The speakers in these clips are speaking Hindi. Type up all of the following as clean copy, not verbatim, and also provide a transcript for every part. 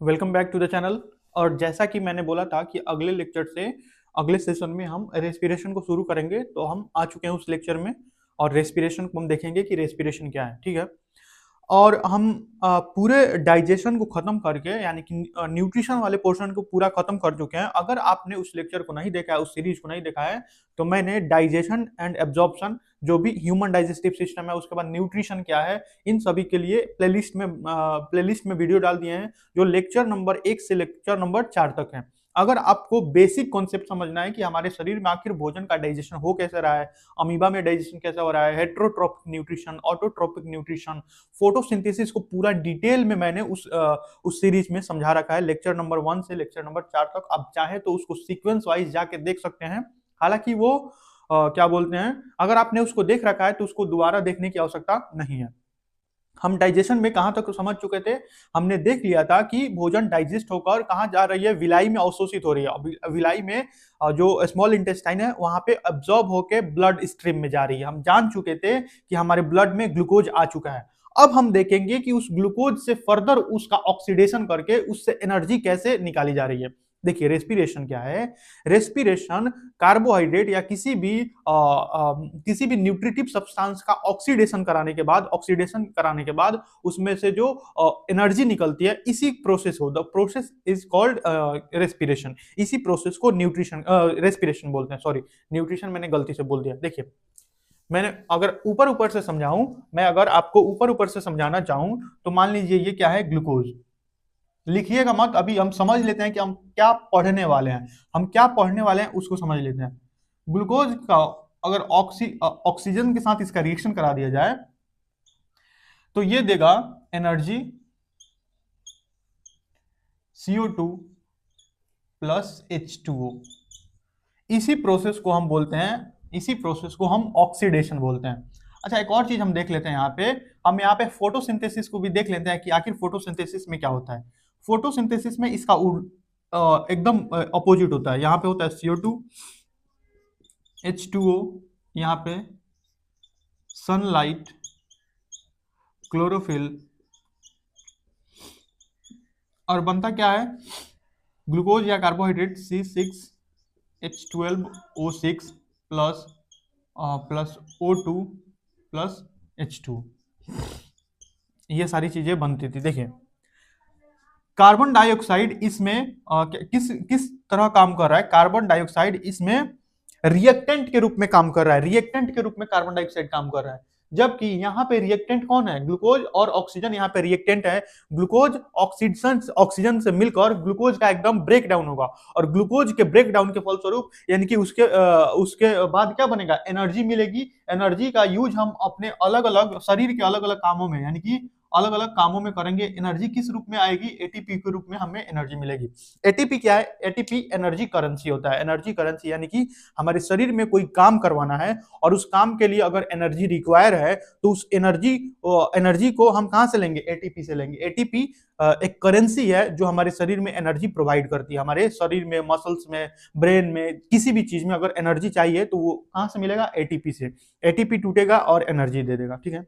Welcome back to the channel. और जैसा कि मैंने बोला था कि अगले लेक्चर से अगले सेशन में हम रेस्पिरेशन को शुरू करेंगे, तो हम आ चुके हैं उस लेक्चर में। और रेस्पिरेशन को हम देखेंगे कि रेस्पिरेशन क्या है, ठीक है। और हम पूरे डाइजेशन को खत्म करके, यानी कि न्यूट्रिशन वाले पोर्शन को पूरा खत्म कर चुके हैं। अगर आपने उस लेक्चर को नहीं देखा है, उस सीरीज को नहीं देखा है, तो मैंने डाइजेशन एंड एब्जॉर्प्शन, जो भी ह्यूमन डाइजेस्टिव सिस्टम है, उसके बाद न्यूट्रिशन क्या है, इन सभी के लिए प्लेलिस्ट में वीडियो डाल दिए हैं, जो लेक्चर नंबर 1 से लेक्चर नंबर 4 तक है। अगर आपको बेसिक कॉन्सेप्ट समझना है कि हमारे शरीर में आखिर भोजन का डाइजेशन हो कैसे रहा है, अमीबा में डाइजेशन कैसे हो रहा है, heterotrophic nutrition, autotrophic nutrition, photosynthesis को पूरा डिटेल में मैंने उस सीरीज में समझा रखा है, लेक्चर नंबर 1 से लेक्चर नंबर 4 तक। आप चाहे तो उसको सीक्वेंस वाइज जाके देख सकते हैं। हालांकि वो क्या बोलते हैं, अगर आपने उसको देख रखा है तो उसको दोबारा देखने की आवश्यकता नहीं है। हम डाइजेशन में कहां तक समझ चुके थे, हमने देख लिया था कि भोजन डाइजेस्ट होकर कहां जा रही है, विलाई में अवशोषित हो रही है। विलाई में जो स्मॉल इंटेस्टाइन है वहां पे अब्जॉर्ब होके ब्लड स्ट्रीम में जा रही है। हम जान चुके थे कि हमारे ब्लड में ग्लूकोज आ चुका है। अब हम देखेंगे कि उस ग्लूकोज से फर्दर उसका ऑक्सीडेशन करके उससे एनर्जी कैसे निकाली जा रही है। देखिए रेस्पिरेशन क्या है। रेस्पिरेशन कार्बोहाइड्रेट या किसी भी न्यूट्रिटिव सब्सटेंस का ऑक्सीडेशन कराने के बाद उसमें से जो एनर्जी निकलती है, इसी प्रोसेस को, the process is called respiration. इसी प्रोसेस को रेस्पिरेशन बोलते हैं। सॉरी, न्यूट्रिशन मैंने गलती से बोल दिया। देखिए, मैंने अगर ऊपर ऊपर से समझाऊं, मैं अगर आपको ऊपर ऊपर से समझाना चाहूं, तो मान लीजिए ये क्या है, ग्लूकोज। लिखिएगा मत, अभी हम समझ लेते हैं कि हम क्या पढ़ने वाले हैं। हम क्या पढ़ने वाले हैं उसको समझ लेते हैं। ग्लूकोज का अगर ऑक्सीजन के साथ इसका रिएक्शन करा दिया जाए तो ये देगा एनर्जी CO2 प्लस H2O। इसी प्रोसेस को हम ऑक्सीडेशन बोलते हैं। अच्छा, एक और चीज हम देख लेते हैं यहाँ पे फोटोसिंथेसिस को भी देख लेते हैं कि आखिर फोटोसिंथेसिस में क्या होता है। फोटोसिंथेसिस में इसका एकदम अपोजिट होता है। यहाँ पे होता है CO2 H2O, यहाँ पे सनलाइट, क्लोरोफिल, और बनता क्या है, ग्लूकोज या carbohydrate C6H12O6 plus plus O2 plus H2। ये सारी चीजें बनती थी। देखिए, कार्बन डाइऑक्साइड इसमें किस किस तरह काम कर रहा है। कार्बन डाइऑक्साइड इसमें रिएक्टेंट के रूप में काम कर रहा है। रिएक्टेंट के रूप में कार्बन डाइऑक्साइड काम कर रहा है, जबकि यहाँ पे रिएक्टेंट कौन है, ग्लूकोज और ऑक्सीजन यहाँ पे रिएक्टेंट है। ग्लूकोज ऑक्सीजन से मिलकर ग्लूकोज का एकदम ब्रेक डाउन होगा, और ग्लूकोज के ब्रेक डाउन के फलस्वरूप, यानी कि उसके बाद क्या बनेगा, एनर्जी मिलेगी। एनर्जी का यूज हम अपने अलग अलग शरीर के अलग अलग कामों में, यानी कि अलग अलग कामों में करेंगे। एनर्जी किस रूप में आएगी, एटीपी के रूप में हमें एनर्जी मिलेगी। एटीपी क्या है, एटीपी एनर्जी करेंसी होता है। एनर्जी करेंसी यानी कि हमारे शरीर में कोई काम करवाना है और उस काम के लिए अगर एनर्जी रिक्वायर है, तो उस एनर्जी को हम कहां से लेंगे, एटीपी से लेंगे। एटीपी एक करेंसी है जो हमारे शरीर में एनर्जी प्रोवाइड करती है। हमारे शरीर में, मसल्स में, ब्रेन में, किसी भी चीज में अगर एनर्जी चाहिए तो वो कहां से मिलेगा, एटीपी से। एटीपी टूटेगा और एनर्जी दे देगा, ठीक है।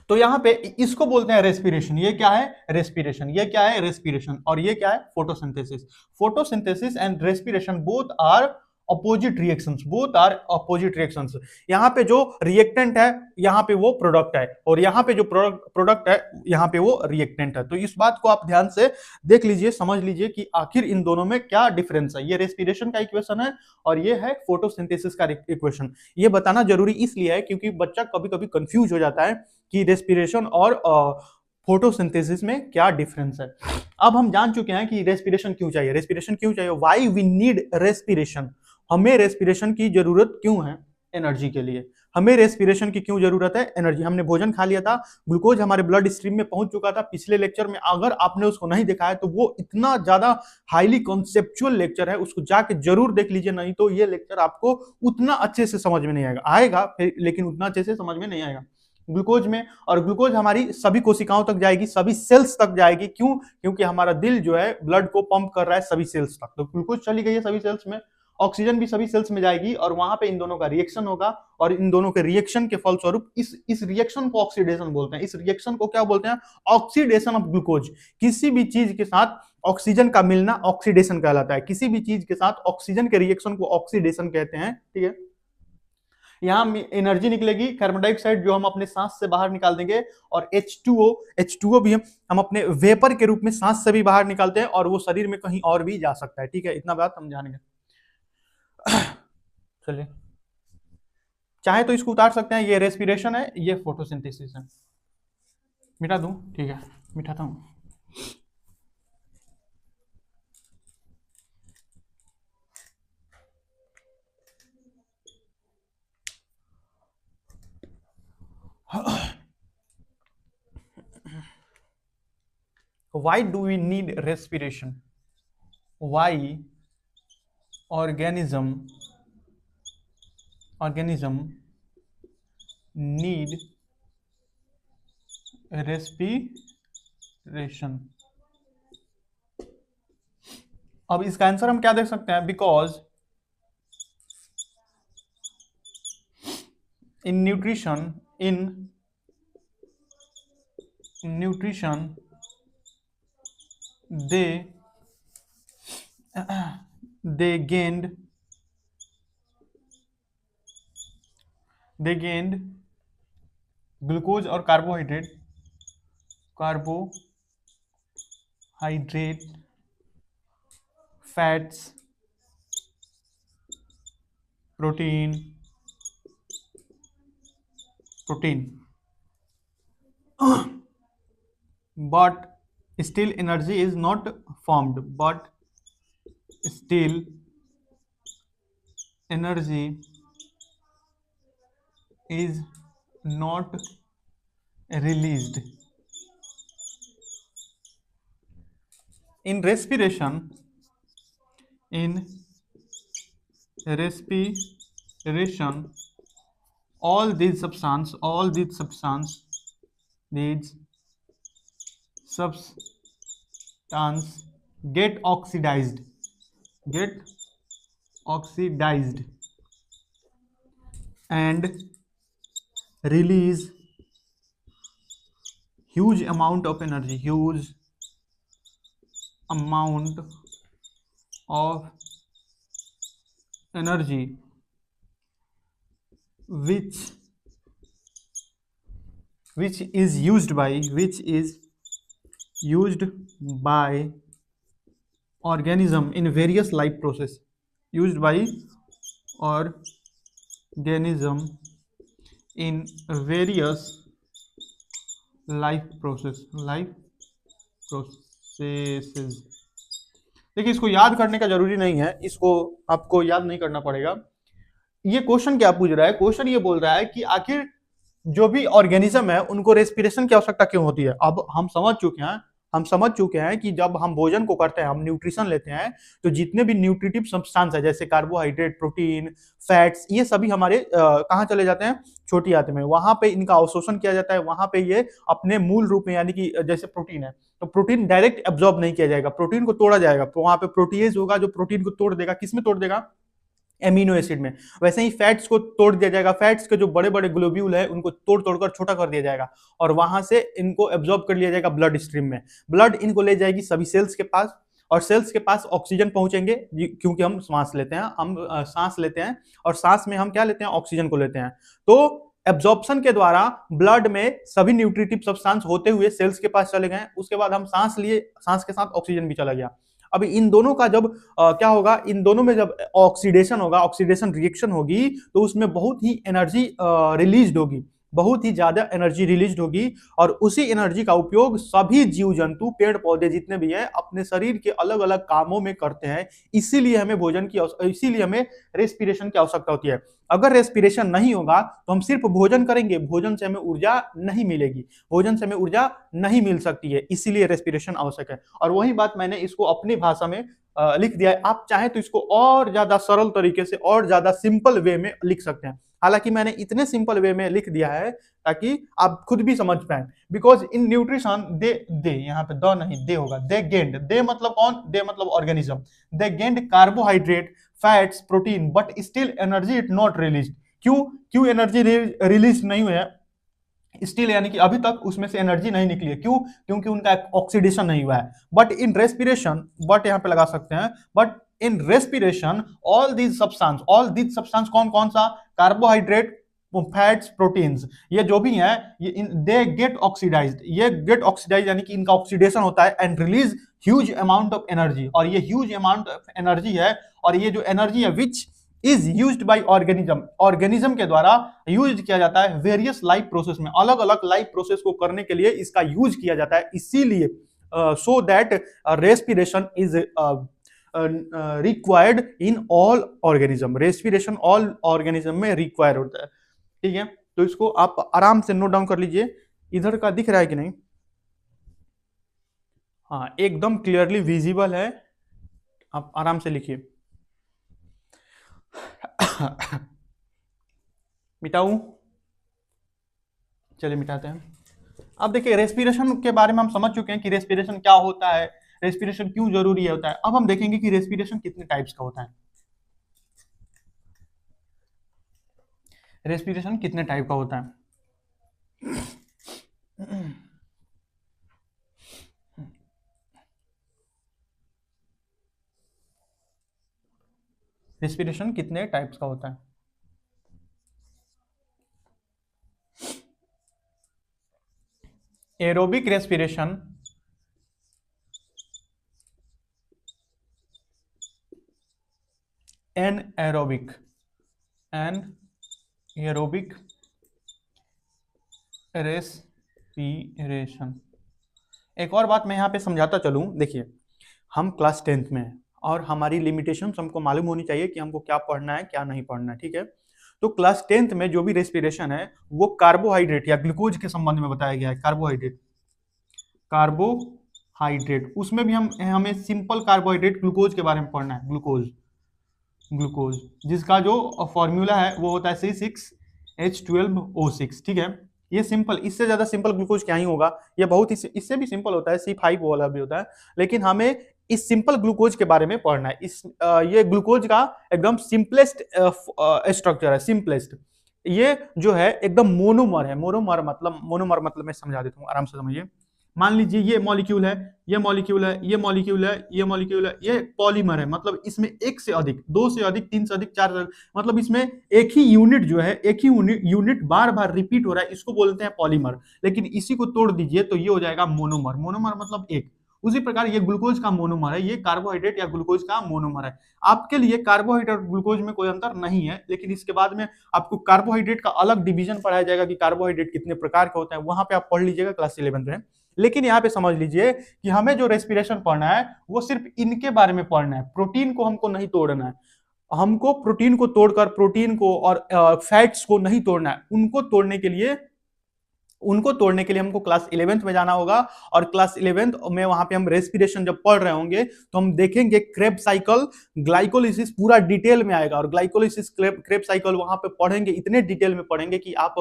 तो यहाँ पे इसको बोलते हैं रेस्पिरेशन। ये क्या है, रेस्पिरेशन। ये क्या है, रेस्पिरेशन। और ये क्या है, photosynthesis. Photosynthesis and respiration both are opposite reactions. यहाँ पे जो रिएक्टेंट है, यहाँ पे वो प्रोडक्ट है, और यहाँ पे जो प्रोडक्ट है, यहाँ पे वो रिएक्टेंट है। तो इस बात को आप ध्यान से देख लीजिए, समझ लीजिए कि आखिर इन दोनों में क्या डिफरेंस है। ये रेस्पिरेशन का इक्वेशन है और ये है फोटोसिंथेसिस का इक्वेशन। ये बताना जरूरी इसलिए है क्योंकि बच्चा कभी कभी कंफ्यूज हो जाता है कि रेस्पिरेशन और फोटोसिंथेसिस में क्या डिफरेंस है। अब हम जान चुके हैं कि रेस्पिरेशन क्यों चाहिए, व्हाई वी नीड रेस्पिरेशन। हमें रेस्पिरेशन की जरूरत क्यों है, एनर्जी के लिए। हमें रेस्पिरेशन की क्यों जरूरत है, एनर्जी। हमने भोजन खा लिया था, ग्लूकोज हमारे ब्लड स्ट्रीम में पहुंच चुका था पिछले लेक्चर में। अगर आपने उसको नहीं देखा है तो वो इतना ज्यादा हाईली कॉन्सेप्चुअल लेक्चर है, उसको जाके जरूर देख लीजिए, नहीं तो ये लेक्चर आपको उतना अच्छे से समझ में नहीं आएगा फिर, लेकिन उतना अच्छे से समझ में नहीं आएगा ग्लूकोज में। और ग्लूकोज हमारी सभी कोशिकाओं तक जाएगी, सभी सेल्स तक जाएगी। क्यों, क्योंकि हमारा दिल जो है ब्लड को पंप कर रहा है सभी सेल्स तक, तो ग्लूकोज चली गई है सभी सेल्स में। ऑक्सीजन भी सभी सेल्स में जाएगी और वहां पे इन दोनों का रिएक्शन होगा और इन दोनों के रिएक्शन के फलस्वरूप इस रिएक्शन को ऑक्सीडेशन बोलते हैं। इस रिएक्शन को क्या बोलते हैं? Oxidation of glucose. किसी भी चीज के साथ ऑक्सीजन का मिलना ऑक्सीडेशन कहलाता है। किसी भी चीज के साथ ऑक्सीजन के रिएक्शन को ऑक्सीडेशन कहते हैं। ठीक है, यहाँ एनर्जी निकलेगी कार्बन डाइऑक्साइड जो हम अपने सांस से बाहर निकाल देंगे, और H2O भी हम अपने वेपर के रूप में सांस से भी बाहर निकालते हैं और वो शरीर में कहीं और भी जा सकता है। ठीक है, इतना बात हम जानेंगे। चलिए, चाहे तो इसको उतार सकते हैं, ये रेस्पिरेशन है, ये फोटोसिंथेसिस है। मिटा दूं? ठीक है, मिटाता हूं। Why do we need respiration? Why organism need respiration? अब इसका आंसर हम क्या देख सकते हैं? Because in nutrition they gained glucose और carbohydrate fats, protein but still energy is not formed, released. In respiration all these substance get oxidized and release huge amount of energy, which is used by organism in various life process, देखिए, इसको याद करने का जरूरी नहीं है, इसको आपको याद नहीं करना पड़ेगा। ये क्वेश्चन क्या पूछ रहा है? क्वेश्चन ये बोल रहा है कि आखिर जो भी ऑर्गेनिज्म है उनको रेस्पिरेशन की आवश्यकता क्यों होती है। अब हम समझ चुके हैं कि जब हम भोजन को करते हैं, हम न्यूट्रिशन लेते हैं, तो जितने भी न्यूट्रिटिव सब्सटेंस है जैसे कार्बोहाइड्रेट, प्रोटीन, फैट्स, ये सभी हमारे कहाँ चले जाते हैं? छोटी आंत में। वहां पे इनका अवशोषण किया जाता है, वहां पे ये अपने मूल रूप में, यानी कि जैसे प्रोटीन है तो प्रोटीन डायरेक्ट एब्जॉर्ब नहीं किया जाएगा, प्रोटीन को तोड़ा जाएगा, तो वहां पे प्रोटीएज होगा जो प्रोटीन को तोड़ देगा। किसमें तोड़ देगा? एमिनो एसिड में। वैसे ही फैट्स को तोड़ दिया जाएगा, फैट्स के जो बड़े बड़े ग्लोब्यूल है उनको तोड़कर छोटा कर दिया जाएगा और वहां से इनको एब्जॉर्ब कर लिया जाएगा ब्लड स्ट्रीम में। ब्लड इनको ले जाएगी सभी सेल्स के पास और सेल्स के पास ऑक्सीजन पहुंचेंगे, क्योंकि हम सांस लेते हैं और सांस में हम क्या लेते हैं? ऑक्सीजन को लेते हैं। तो एब्जॉर्प्शन के द्वारा ब्लड में सभी न्यूट्रिटिव सब्सटेंस होते हुए सेल्स के पास चले गए, उसके बाद हम सांस लिए, सांस के साथ ऑक्सीजन भी चला गया। अब इन दोनों का जब क्या होगा? इन दोनों में जब ऑक्सीडेशन होगा, ऑक्सीडेशन रिएक्शन होगी, तो उसमें बहुत ही एनर्जी रिलीज होगी, बहुत ही ज्यादा एनर्जी रिलीज होगी और उसी एनर्जी का उपयोग सभी जीव जंतु, पेड़ पौधे जितने भी हैं अपने शरीर के अलग अलग कामों में करते हैं। इसीलिए हमें रेस्पिरेशन की आवश्यकता होती है। अगर रेस्पिरेशन नहीं होगा तो हम सिर्फ भोजन करेंगे, भोजन से हमें ऊर्जा नहीं मिलेगी, भोजन से हमें ऊर्जा नहीं मिल सकती है, इसीलिए रेस्पिरेशन आवश्यक है। और वही बात मैंने इसको अपनी भाषा में लिख दिया है। आप चाहे तो इसको और ज्यादा सरल तरीके से और ज्यादा सिंपल वे में लिख सकते हैं। हालांकि मैंने इतने सिंपल वे में लिख दिया है ताकि आप खुद भी समझ पाए। बिकॉज इन न्यूट्रिशन दे यहाँ पे द नहीं, दे होगा। दे गेंड, दे मतलब कौन? दे मतलब organism. They gained carbohydrate, fats, protein, but still energy it not release. क्यों क्यों एनर्जी रिलीज नहीं हुआ है स्टिल, यानी कि अभी तक उसमें से एनर्जी नहीं निकली है। क्यों? क्योंकि उनका ऑक्सीडेशन नहीं हुआ है। बट इन रेस्पिरेशन, बट यहां पे लगा सकते हैं, but in respiration all these substance कौन कौन सा? कार्बोहाइड्रेट, फैट्स, प्रोटीन्स, ये जो भी है ये दे गेट ऑक्सीडाइज्ड, ये गेट ऑक्सीडाइज यानी कि इनका ऑक्सीडेशन होता है and release huge amount of energy, और ये ह्यूज अमाउंट ऑफ एनर्जी है, और ये जो एनर्जी है which is used by organism, organism के द्वारा यूज किया जाता है वेरियस लाइफ प्रोसेस में, अलग अलग लाइफ प्रोसेस को करने के लिए इसका यूज किया जाता है। इसीलिए so that respiration is required in all organism, respiration all organism में रिक्वायर होता है। ठीक है, तो इसको आप आराम से नोट डाउन कर लीजिए। इधर का दिख रहा है कि नहीं? हाँ, एकदम क्लियरली विजिबल है, आप आराम से लिखिए। मिटाऊं? चलिए मिटाते हैं। अब देखिए, रेस्पिरेशन के बारे में हम समझ चुके हैं कि रेस्पिरेशन क्या होता है, रेस्पिरेशन क्यों जरूरी होता है। अब हम देखेंगे कि रेस्पिरेशन कितने टाइप्स का होता है। रेस्पिरेशन कितने टाइप का होता है? रेस्पिरेशन कितने टाइप्स का होता है? Aerobic respiration, anaerobic, aerobic respiration. एक और बात मैं यहाँ पे समझाता चलूँ। देखिए, हम क्लास 10th में हैं और हमारी लिमिटेशन हमको मालूम होनी चाहिए कि हमको क्या पढ़ना है क्या नहीं पढ़ना है। ठीक है, तो क्लास 10th में जो भी रेस्पिरेशन है वो कार्बोहाइड्रेट या ग्लूकोज के संबंध में बताया गया है। कार्बोहाइड्रेट उसमें भी हमें सिंपल कार्बोहाइड्रेट ग्लूकोज के बारे में पढ़ना है। ग्लूकोज जिसका जो फॉर्मूला है वो होता है C6H12O6। ठीक है, ये सिंपल, इससे ज्यादा सिंपल ग्लूकोज क्या ही होगा। ये बहुत इससे भी सिंपल होता है, C5 वाला भी होता है, लेकिन हमें इस सिंपल ग्लूकोज के बारे में पढ़ना है। ये ग्लूकोज का एकदम सिंपलेस्ट स्ट्रक्चर है, सिंपलेस्ट। ये जो है एकदम मोनोमर है। मोनोमर मतलब मैं समझा देता हूँ, आराम से समझिए। मान लीजिए ये मॉलिक्यूल है, ये मॉलिक्यूल है, ये मॉलिक्यूल है, ये मॉलिक्यूल है, ये पॉलीमर है। मतलब इसमें एक से अधिक, दो से अधिक, तीन से अधिक, चार से अधिक, मतलब इसमें एक ही यूनिट जो है, एक ही यूनिट बार बार रिपीट हो रहा है, इसको बोलते हैं पॉलीमर। लेकिन इसी को तोड़ दीजिए तो ये हो जाएगा मोनोमर। मोनोमर मतलब एक। उसी प्रकार ये ग्लूकोज का मोनोमर है, ये कार्बोहाइड्रेट या ग्लूकोज का मोनोमर है। आपके लिए कार्बोहाइड्रेट और ग्लूकोज में कोई अंतर नहीं है, लेकिन इसके बाद में आपको कार्बोहाइड्रेट का अलग डिवीजन पढ़ाया जाएगा कि कार्बोहाइड्रेट कितने प्रकार के होते हैं, वहां पे आप पढ़ लीजिएगा क्लास 11 में। लेकिन यहाँ पे समझ लीजिए कि हमें जो रेस्पिरेशन पढ़ना है वो सिर्फ इनके बारे में पढ़ना है। प्रोटीन को हमको नहीं तोड़ना है, हमको प्रोटीन को तोड़कर, प्रोटीन को और फैट्स को नहीं तोड़ना है। उनको तोड़ने के लिए हमको क्लास 11th में जाना होगा, और क्लास 11th में वहां पे हम रेस्पिरेशन जब पढ़ रहे होंगे तो हम देखेंगे क्रेब्स साइकिल, ग्लाइकोलिसिस पूरा डिटेल में आएगा, और ग्लाइकोलिसिस, क्रेब्स साइकिल वहां पे पढ़ेंगे, इतने डिटेल में पढ़ेंगे कि आप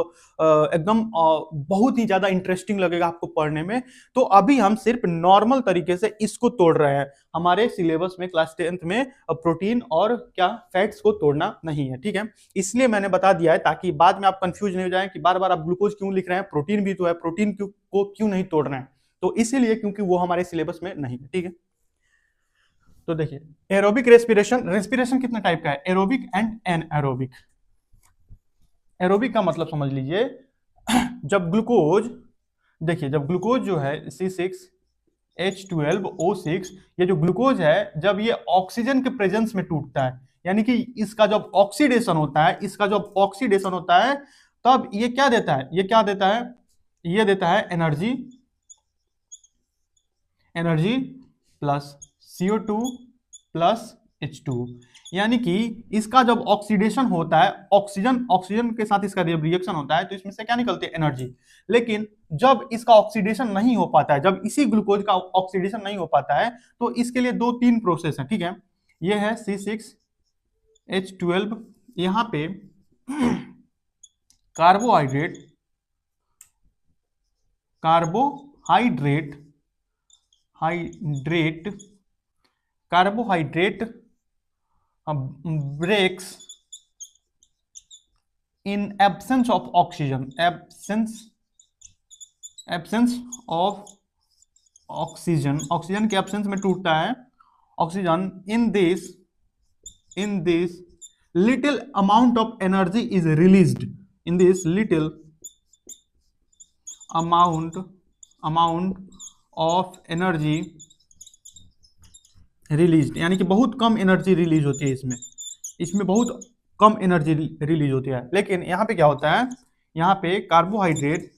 एकदम बहुत ही ज्यादा इंटरेस्टिंग लगेगा आपको पढ़ने में। तो अभी हम सिर्फ नॉर्मल तरीके से इसको तोड़ रहे हैं। हमारे सिलेबस में क्लास 10th में प्रोटीन और क्या फैट्स को तोड़ना नहीं है। ठीक है, इसलिए मैंने बता दिया है ताकि बाद में आप कंफ्यूज नहीं हो जाएं कि बार बार आप ग्लूकोज क्यों लिख रहे हैं, प्रोटीन भी तो है, प्रोटीन को क्यों नहीं तोड़ना है। तो इसीलिए क्योंकि वो हमारे सिलेबस में नहीं है। ठीक है, तो देखिए, एरोबिक रेस्पिरेशन कितने टाइप का है? Aerobic and anaerobic. एरोबिक का मतलब समझ लीजिए, जब ग्लूकोज, देखिए जब ग्लूकोज जो है C6H12O6, ये जो ग्लूकोज है जब ये ऑक्सीजन के प्रेजेंस में टूटता है, यानी कि इसका जब ऑक्सीडेशन होता है, तब ये क्या देता है? ये देता है energy plus CO2 plus H2। यानी कि इसका जब ऑक्सीडेशन होता है, ऑक्सीजन के साथ इसका रिएक्शन होता है, तो इसमें से क्या निकलती है? एनर्जी। लेकिन जब इसका ऑक्सीडेशन नहीं हो पाता है, जब इसी ग्लूकोज का ऑक्सीडेशन नहीं हो पाता है, तो इसके लिए 2-3 प्रोसेस है। ठीक है, ये है C6H12, यहां पे carbohydrate breaks in absence of oxygen, absence of oxygen के एब्सेंस में टूटता है oxygen. In this little amount of energy is released, in this little amount of energy release, यानी कि बहुत कम एनर्जी रिलीज होती है इसमें बहुत कम एनर्जी रिलीज होती है। लेकिन यहाँ पे क्या होता है, यहाँ पे कार्बोहाइड्रेट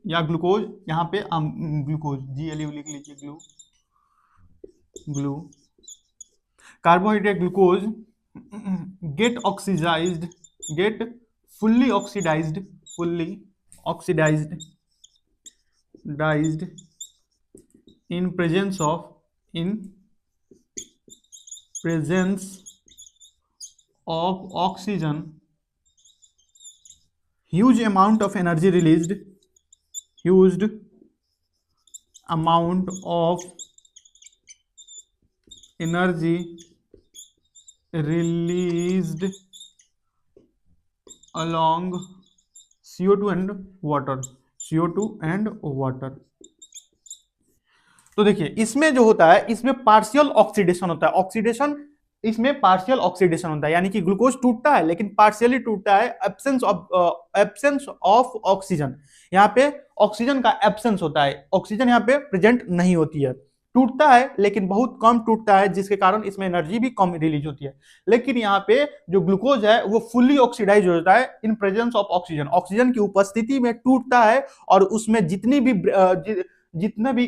या ग्लूकोज, यहाँ पे ग्लूकोज GLU लिख लीजिए, glu carbohydrate glucose get fully oxidized in presence of oxygen. Huge amount of energy released along CO2 and water। तो देखिए इसमें जो होता है, इसमें पार्शियल ऑक्सीडेशन होता है, इसमें पार्शियल ऑक्सीडेशन होता है, यानी कि ग्लूकोज टूटता है लेकिन पार्शियली टूटता है, एब्सेंस ऑफ ऑक्सीजन। यहाँ पे ऑक्सीजन का एब्सेंस होता है, ऑक्सीजन यहाँ पे प्रेजेंट नहीं होती है, टूटता है लेकिन बहुत कम टूटता है, जिसके कारण इसमें एनर्जी भी कम रिलीज होती है। लेकिन यहाँ पे जो ग्लूकोज है वो फुल्ली ऑक्सीडाइज हो जाता है इन प्रेजेंस ऑफ ऑक्सीजन की उपस्थिति में टूटता है, और उसमें जितने भी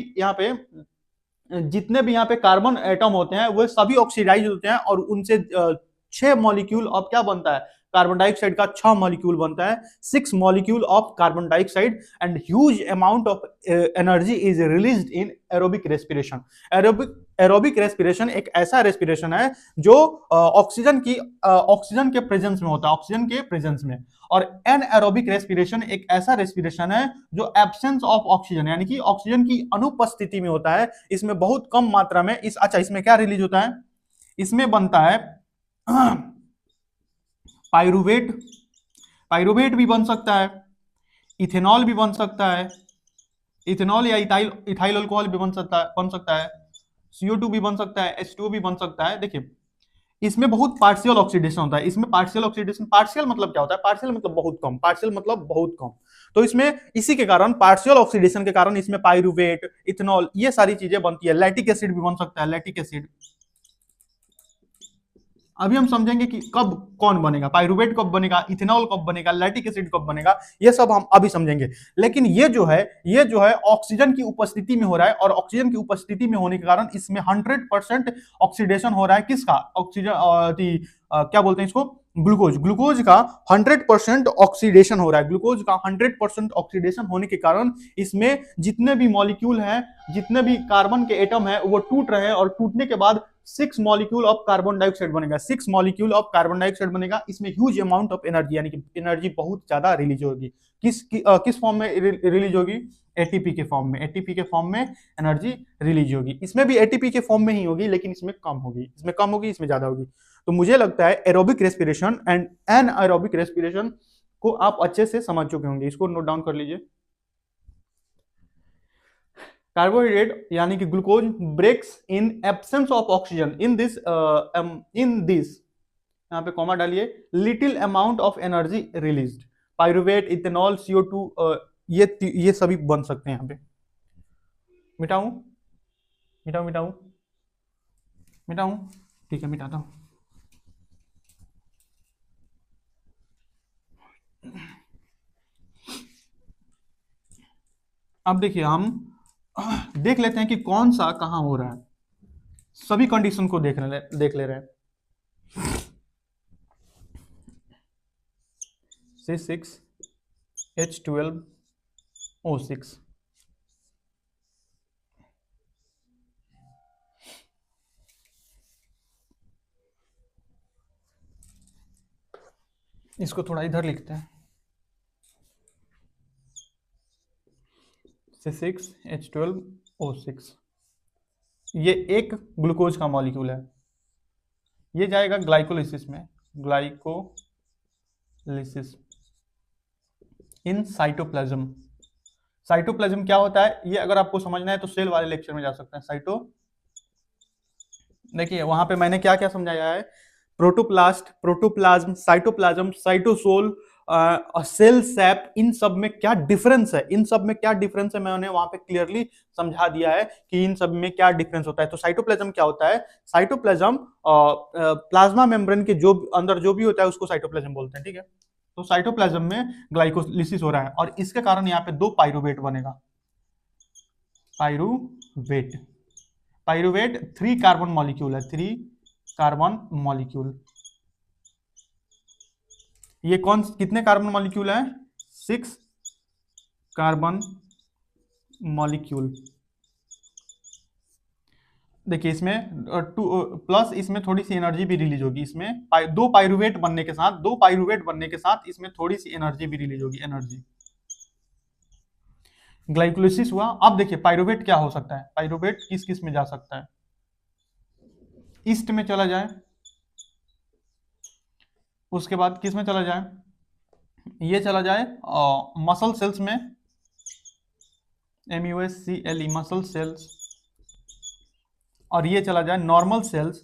यहाँ पे कार्बन एटम होते हैं वो सभी ऑक्सीडाइज होते हैं, और उनसे 6 मॉलिक्यूल ऑफ क्या बनता है, कार्बन डाइऑक्साइड का 6 मॉलिक्यूल बनता है, 6 molecule of carbon dioxide, and huge amount of energy is released in aerobic respiration. Aerobic respiration एक ऐसा रेस्पिरेशन है जो ऑक्सीजन के प्रेजेंस में होता है, ऑक्सीजन के प्रेजेंस में। और एनएरोबिक रेस्पिरेशन एक ऐसा रेस्पिरेशन है जो एब्सेंस ऑफ ऑक्सीजन, यानी कि ऑक्सीजन की अनुपस्थिति में होता है, इसमें बहुत कम मात्रा में इसमें क्या रिलीज होता है, इसमें बनता है पाइरुवेट भी बन सकता है, इथेनॉल भी बन सकता है, इथेनॉल या इथाइल अल्कोहल भी बन सकता है, CO2 भी बन सकता है, H2O भी बन सकता है। देखिए इसमें बहुत पार्शियल ऑक्सीडेशन होता है, इसमें पार्शियल मतलब क्या होता है, पार्शियल मतलब बहुत कम, तो इसमें इसी के कारण पार्शियल ऑक्सीडेशन के कारण इसमें पाइरुवेट, इथेनॉल, ये सारी चीजें बनती है। लैक्टिक एसिड भी बन सकता है, लैक्टिक एसिड। अभी हम समझेंगे कि कब कौन बनेगा, पाइरुवेट कब बनेगा, इथेनॉल कब बनेगा, लैक्टिक एसिड कब बनेगा, ये सब हम अभी समझेंगे। लेकिन ये जो है ऑक्सीजन की उपस्थिति में हो रहा है, और ऑक्सीजन की उपस्थिति में होने के कारण इसमें 100% ऑक्सीडेशन हो रहा है। किसका, ऑक्सीजन क्या बोलते हैं इसको, ग्लूकोज का 100% ऑक्सीडेशन हो रहा है। ग्लूकोज का 100% ऑक्सीडेशन होने के कारण इसमें जितने भी मॉलिक्यूल हैं, जितने भी कार्बन के एटम है वो टूट रहे हैं, और टूटने के बाद 6 मॉलिक्यूल ऑफ कार्बन डाइऑक्साइड बनेगा, 6 मॉलिक्यूल ऑफ कार्बन डाइऑक्साइड बनेगा। इसमें ह्यूज अमाउंट ऑफ एनर्जी, यानी कि एनर्जी बहुत ज्यादा रिलीज होगी। किस फॉर्म में रिलीज होगी, एटीपी के फॉर्म में, एटीपी के फॉर्म में एनर्जी रिलीज होगी। इसमें भी एटीपी के फॉर्म में ही होगी, लेकिन इसमें कम होगी, इसमें ज्यादा होगी। तो मुझे लगता है एरोबिक रेस्पिरेशन एंड एनाएरोबिक रेस्पिरेशन को आप अच्छे से समझ चुके होंगे, इसको नोट डाउन कर लीजिए। कार्बोहाइड्रेट यानी कि glucose breaks in absence of oxygen, in this यहाँ पे कॉमा डालिए, little amount of energy released. Pyruvate, ethanol, CO2 ये सभी बन सकते हैं। यहाँ पे मिटाऊं, ठीक है, मिटाता हूं। अब देखिए हम देख लेते हैं कि कौन सा कहां हो रहा है, सभी कंडीशन को देख ले रहे हैं। C6H12O6, इसको थोड़ा इधर लिखते हैं, C6H12 O6। ये एक ग्लूकोज का मॉलिक्यूल है, ये जाएगा ग्लाइकोलिसिस में, ग्लाइकोलिसिस इन साइटोप्लाज्म। साइटोप्लाज्म क्या होता है ये अगर आपको समझना है तो सेल वाले लेक्चर में जा सकते हैं। देखिए वहां पे मैंने क्या क्या समझाया है, protoplast, protoplasm, cytoplasm, cytosol, cell sap, इन सब में क्या डिफरेंस है, इन सब में क्या डिफरेंस है मैंने वहां पे क्लियरली समझा दिया है कि इन सब में क्या डिफरेंस होता है। तो साइटोप्लाज्म क्या होता है, साइटोप्लाज्म प्लाज्मा मेम्ब्रेन के जो अंदर जो भी होता है उसको साइटोप्लाज्म बोलते हैं, ठीक है। तो साइटोप्लाज्म में ग्लाइकोलिसिस हो रहा है और इसके कारण यहाँ पे दो पाइरुवेट बनेगा, पाइरुवेट। पाइरुवेट 3 कार्बन मॉलिक्यूल है, 3 कार्बन मॉलिक्यूल। ये कौन कितने कार्बन मॉलिक्यूल है, 6 कार्बन मॉलिक्यूल। देखिए इसमें टू प्लस इसमें थोड़ी सी एनर्जी भी रिलीज होगी, इसमें दो पाइरुवेट बनने के साथ, दो पाइरुवेट बनने के साथ इसमें थोड़ी सी एनर्जी भी रिलीज होगी, एनर्जी। ग्लाइकोलिसिस हुआ। अब देखिए पाइरुवेट क्या हो सकता है, पाइरुवेट किस किस में जा सकता है, ईस्ट में चला जाए, उसके बाद किस में चला जाए, ये चला जाए मसल सेल्स में, MUSCLE मसल सेल्स, और ये चला जाए normal sales,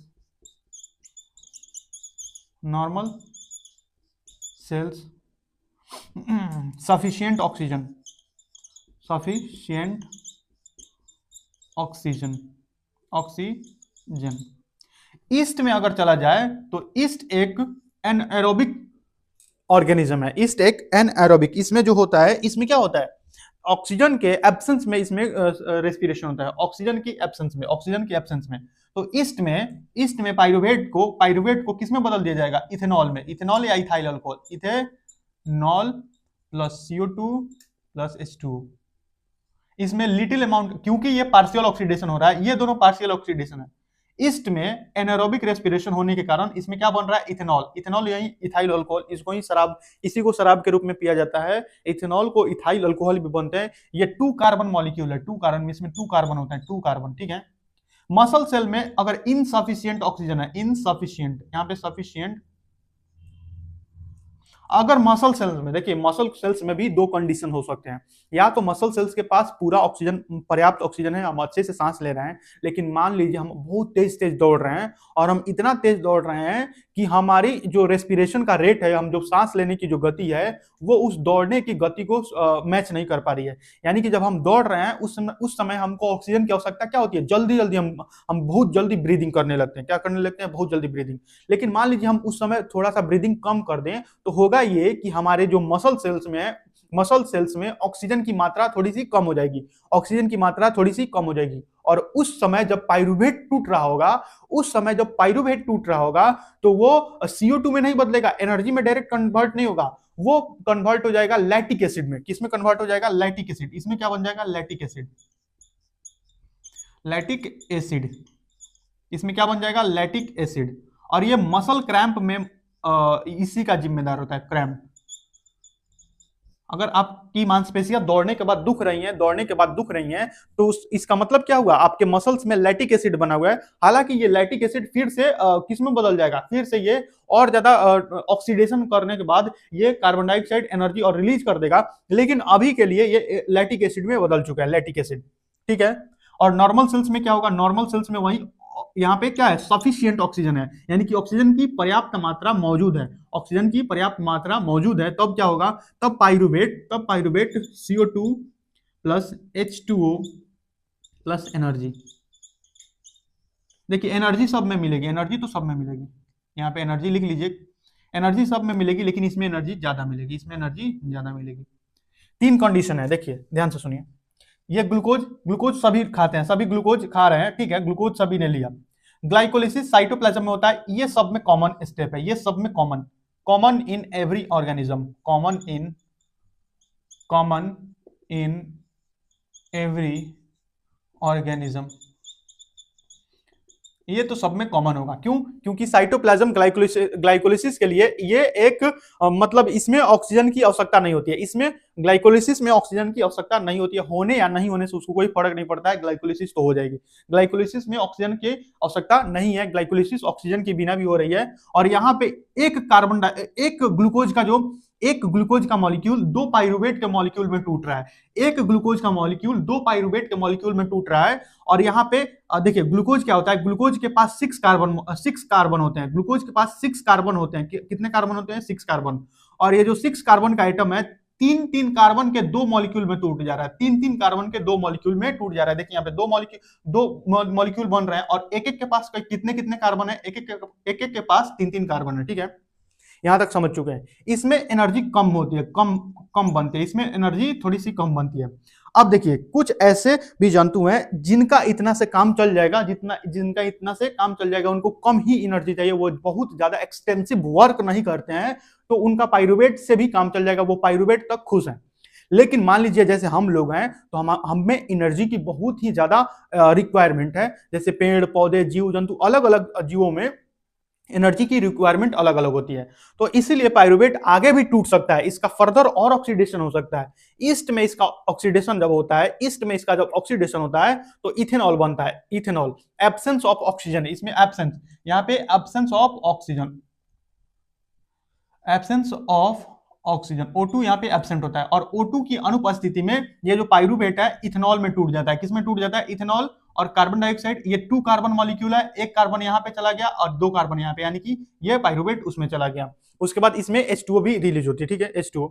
normal sales. Sufficient oxygen, sufficient oxygen, oxygen. East में अगर चला जाए तो ईस्ट एक एनएरोबिक ऑर्गेनिज्म है, ईस्ट एक एनएरोबिक, इसमें जो होता है, इसमें क्या होता है, ऑक्सीजन के एब्सेंस में इसमें रेस्पिरेशन होता है, ऑक्सीजन की एब्सेंस में, ऑक्सीजन की एब्सेंस में। तो ईस्ट में पाइरुवेट को किस में बदल दिया जाएगा, इथेनॉल में, इथेनॉल या ethyl alcohol, ethanol plus CO2 plus H2। इसमें लिटिल अमाउंट, क्योंकि ये पार्शियल ऑक्सीडेशन हो रहा है, ये दोनों पार्शियल ऑक्सीडेशन है। ईस्ट में एनारोबिक रेस्पिरेशन होने के कारण इसमें क्या बन रहा है, इथेनॉल, इथेनॉल यही इथाइल अल्कोहल, इसको ही शराब, इसी को शराब के रूप में पिया जाता है। इथेनॉल को इथाइल अल्कोहल भी बनते हैं। ये 2 कार्बन मॉलिक्यूल है, 2 कार्बन में, इसमें 2 कार्बन होते हैं, 2 कार्बन, ठीक है। मसल सेल में अगर इनसफिशिएंट ऑक्सीजन है, इनसफिशिएंट, यहां पे सफिशिएंट, अगर मसल सेल्स में, देखिए मसल सेल्स में भी दो कंडीशन हो सकते हैं, या तो मसल सेल्स के पास पूरा ऑक्सीजन, पर्याप्त ऑक्सीजन है, हम अच्छे से सांस ले रहे हैं, लेकिन मान लीजिए हम बहुत तेज तेज दौड़ रहे हैं और हम इतना तेज दौड़ रहे हैं कि हमारी जो रेस्पिरेशन का रेट है, हम जो सांस लेने की जो गति है, वो उस दौड़ने की गति को मैच नहीं कर पा रही है। यानी कि जब हम दौड़ रहे हैं उस समय हमको ऑक्सीजन की आवश्यकता क्या होती है, जल्दी जल्दी हम बहुत जल्दी ब्रीदिंग करने लगते हैं, क्या करने लगते हैं, बहुत जल्दी ब्रीदिंग। लेकिन मान लीजिए हम उस समय थोड़ा सा ब्रीदिंग कम कर दें तो होगा ये कि हमारे जो मसल सेल्स में ऑक्सीजन की मात्रा थोड़ी सी कम हो जाएगी, ऑक्सीजन की मात्रा थोड़ी सी कम हो जाएगी। और उस समय जब पाइरुवेट टूट रहा होगा, उस समय जब पाइरुवेट टूट रहा होगा तो वो CO2 में नहीं बदलेगा, एनर्जी में डायरेक्ट कन्वर्ट नहीं होगा, वो कन्वर्ट हो जाएगा लैक्टिक एसिड में। किस में कन्वर्ट हो जाएगा, लैक्टिक एसिड। इसमें क्या बन जाएगा, लैक्टिक एसिड, लैक्टिक एसिड। इसमें क्या बन जाएगा, लैक्टिक एसिड। और ये मसल क्रैम्प में इसी का जिम्मेदार होता है, क्रैम्प। अगर आपकी मांसपेशियां दौड़ने के बाद दुख रही हैं, तो इसका मतलब क्या हुआ, आपके मसल्स में लैक्टिक एसिड बना हुआ है। हालांकि ये लैक्टिक एसिड फिर से किस में बदल जाएगा, फिर से ये और ज्यादा ऑक्सीडेशन करने के बाद ये कार्बन डाइऑक्साइड एनर्जी और रिलीज कर देगा, लेकिन अभी के लिए ये लैक्टिक एसिड में बदल चुका है, लैक्टिक एसिड, ठीक है। और नॉर्मल सेल्स में क्या होगा, नॉर्मल सेल्स में वही, यहाँ पे क्या है, सफिशिएंट ऑक्सीजन है, यानी कि ऑक्सीजन की पर्याप्त मात्रा मौजूद है, ऑक्सीजन की पर्याप्त मात्रा मौजूद है। तब क्या होगा, तब pyruvate CO2 plus H2O plus energy. देखिए एनर्जी सब में मिलेगी, एनर्जी तो सब में मिलेगी, यहाँ पे एनर्जी लिख लीजिए, एनर्जी सब में मिलेगी, लेकिन इसमें एनर्जी ज्यादा मिलेगी, इसमें एनर्जी ज्यादा मिलेगी। 3 कंडीशन है, देखिए ध्यान से सुनिए। ये ग्लूकोज सभी खाते हैं, सभी ग्लूकोज खा रहे हैं, ठीक है, ग्लूकोज सभी ने लिया। ग्लाइकोलिसिस साइटोप्लाज्म में होता है, ये सब में कॉमन स्टेप है, ये सब में common in every organism, common in every organism. ये तो सब में कॉमन होगा। क्यों? क्योंकि साइटोप्लाज्म ग्लाइकोलिसिस के लिए ये एक मतलब इसमें ऑक्सीजन की आवश्यकता नहीं होती है, इसमें ग्लाइकोलिसिस में ऑक्सीजन की आवश्यकता नहीं होती है। होने या नहीं होने से उसको कोई फर्क नहीं पड़ता है, ग्लाइकोलिसिस तो हो जाएगी। ग्लाइकोलिसिस में ऑक्सीजन की आवश्यकता नहीं है, ग्लाइकोलिसिस ऑक्सीजन के बिना भी हो रही है। और यहाँ पे एक ग्लूकोज का मॉलिक्यूल दो पाइरुवेट के मॉलिक्यूल में टूट रहा है। एक ग्लूकोज का मॉलिक्यूल दो पाइरुवेट के मॉलिक्यूल में टूट रहा है। और यहाँ पे देखिए ग्लूकोज क्या होता है, ग्लूकोज के पास 6 कार्बन होते हैं। ग्लूकोज के पास 6 कार्बन होते हैं। कितने कार्बन होते हैं? 6 कार्बन। और ये जो 6 कार्बन का आइटम है, तीन तीन कार्बन के दो मॉलिक्यूल में टूट जा रहा है। तीन तीन कार्बन के दो मॉलिक्यूल में टूट जा रहा है। देखिए यहाँ पे दो मॉलिक्यूल बन रहे हैं और एक एक के पास कितने कितने कार्बन है? एक एक के पास तीन तीन कार्बन है। ठीक है, यहां तक समझ चुके हैं। इसमें एनर्जी कम होती है, कम कम बनती है, इसमें एनर्जी थोड़ी सी कम बनती है। अब देखिए कुछ ऐसे भी जंतु हैं जिनका इतना से काम चल जाएगा, जिनका इतना से काम चल जाएगा, उनको कम ही एनर्जी चाहिए, वो बहुत ज्यादा एक्सटेंसिव वर्क नहीं करते हैं, तो उनका पाइरुवेट से भी काम चल जाएगा, वो पाइरुवेट तक खुश है। लेकिन मान लीजिए जैसे हम लोग हैं तो हमें एनर्जी की बहुत ही ज्यादा रिक्वायरमेंट है। जैसे पेड़ पौधे जीव जंतु, अलग अलग जीवों में एनर्जी की रिक्वायरमेंट अलग अलग होती है। तो इसीलिए पाइरुवेट आगे भी टूट सकता है, इसका फर्दर और ऑक्सीडेशन हो सकता है। ईस्ट में इसका ऑक्सीडेशन जब होता है, ईस्ट में इसका जब ऑक्सीडेशन होता है तो इथेनॉल बनता है। इथेनॉल, एब्सेंस ऑफ ऑक्सीजन, इसमें एब्सेंस, यहाँ पे absence of oxygen, absence of oxygen, O2 यहाँ पे एब्सेंट होता है। और O2 की अनुपस्थिति में ये जो पाइरुवेट है इथेनॉल में टूट जाता है। किसमें टूट जाता है? इथेनॉल। और कार्बन डाइऑक्साइड, ये 2 कार्बन मॉलिक्यूल है, एक कार्बन यहाँ पे चला गया और 2 कार्बन यहाँ पे, यानी कि ये पाइरुवेट उसमें चला गया। उसके बाद इसमें H2O भी रिलीज होती है। ठीक है, H2O।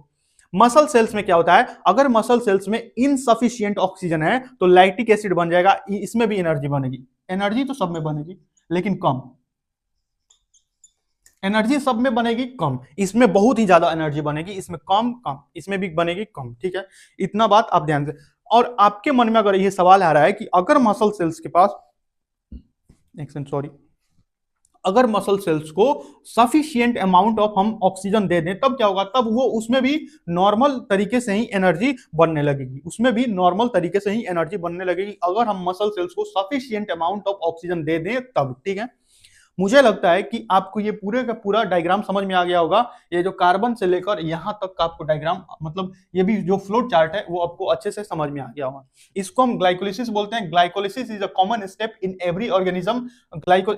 मसल सेल्स में क्या होता है, अगर मसल सेल्स में इनसफिशिएंट ऑक्सीजन है तो लैक्टिक एसिड बन जाएगा, इसमें भी एनर्जी बनेगी। एनर्जी तो सब में बनेगी लेकिन कम, एनर्जी सब में बनेगी कम, इसमें बहुत ही ज्यादा एनर्जी बनेगी, इसमें कम कम, इसमें भी बनेगी कम। ठीक है, इतना बात आप ध्यान से। और आपके मन में अगर ये सवाल आ रहा है कि अगर मसल सेल्स के पास अगर मसल सेल्स को सफिशिएंट अमाउंट ऑफ हम ऑक्सीजन दे दें तब क्या होगा, तब वो उसमें भी नॉर्मल तरीके से ही एनर्जी बनने लगेगी, उसमें भी नॉर्मल तरीके से ही एनर्जी बनने लगेगी अगर हम मसल सेल्स को सफिशिएंट अमाउंट ऑफ ऑक्सीजन दे दें तब। ठीक है, मुझे लगता है कि आपको ये पूरे का पूरा डायग्राम समझ में आ गया होगा। ये जो कार्बन से लेकर यहां तक का आपको डायग्राम, मतलब ये भी जो फ्लोट चार्ट है वो आपको अच्छे से समझ में आ गया होगा। इसको हम ग्लाइकोलिसिस बोलते हैं। Glycolysis is a common step in every organism.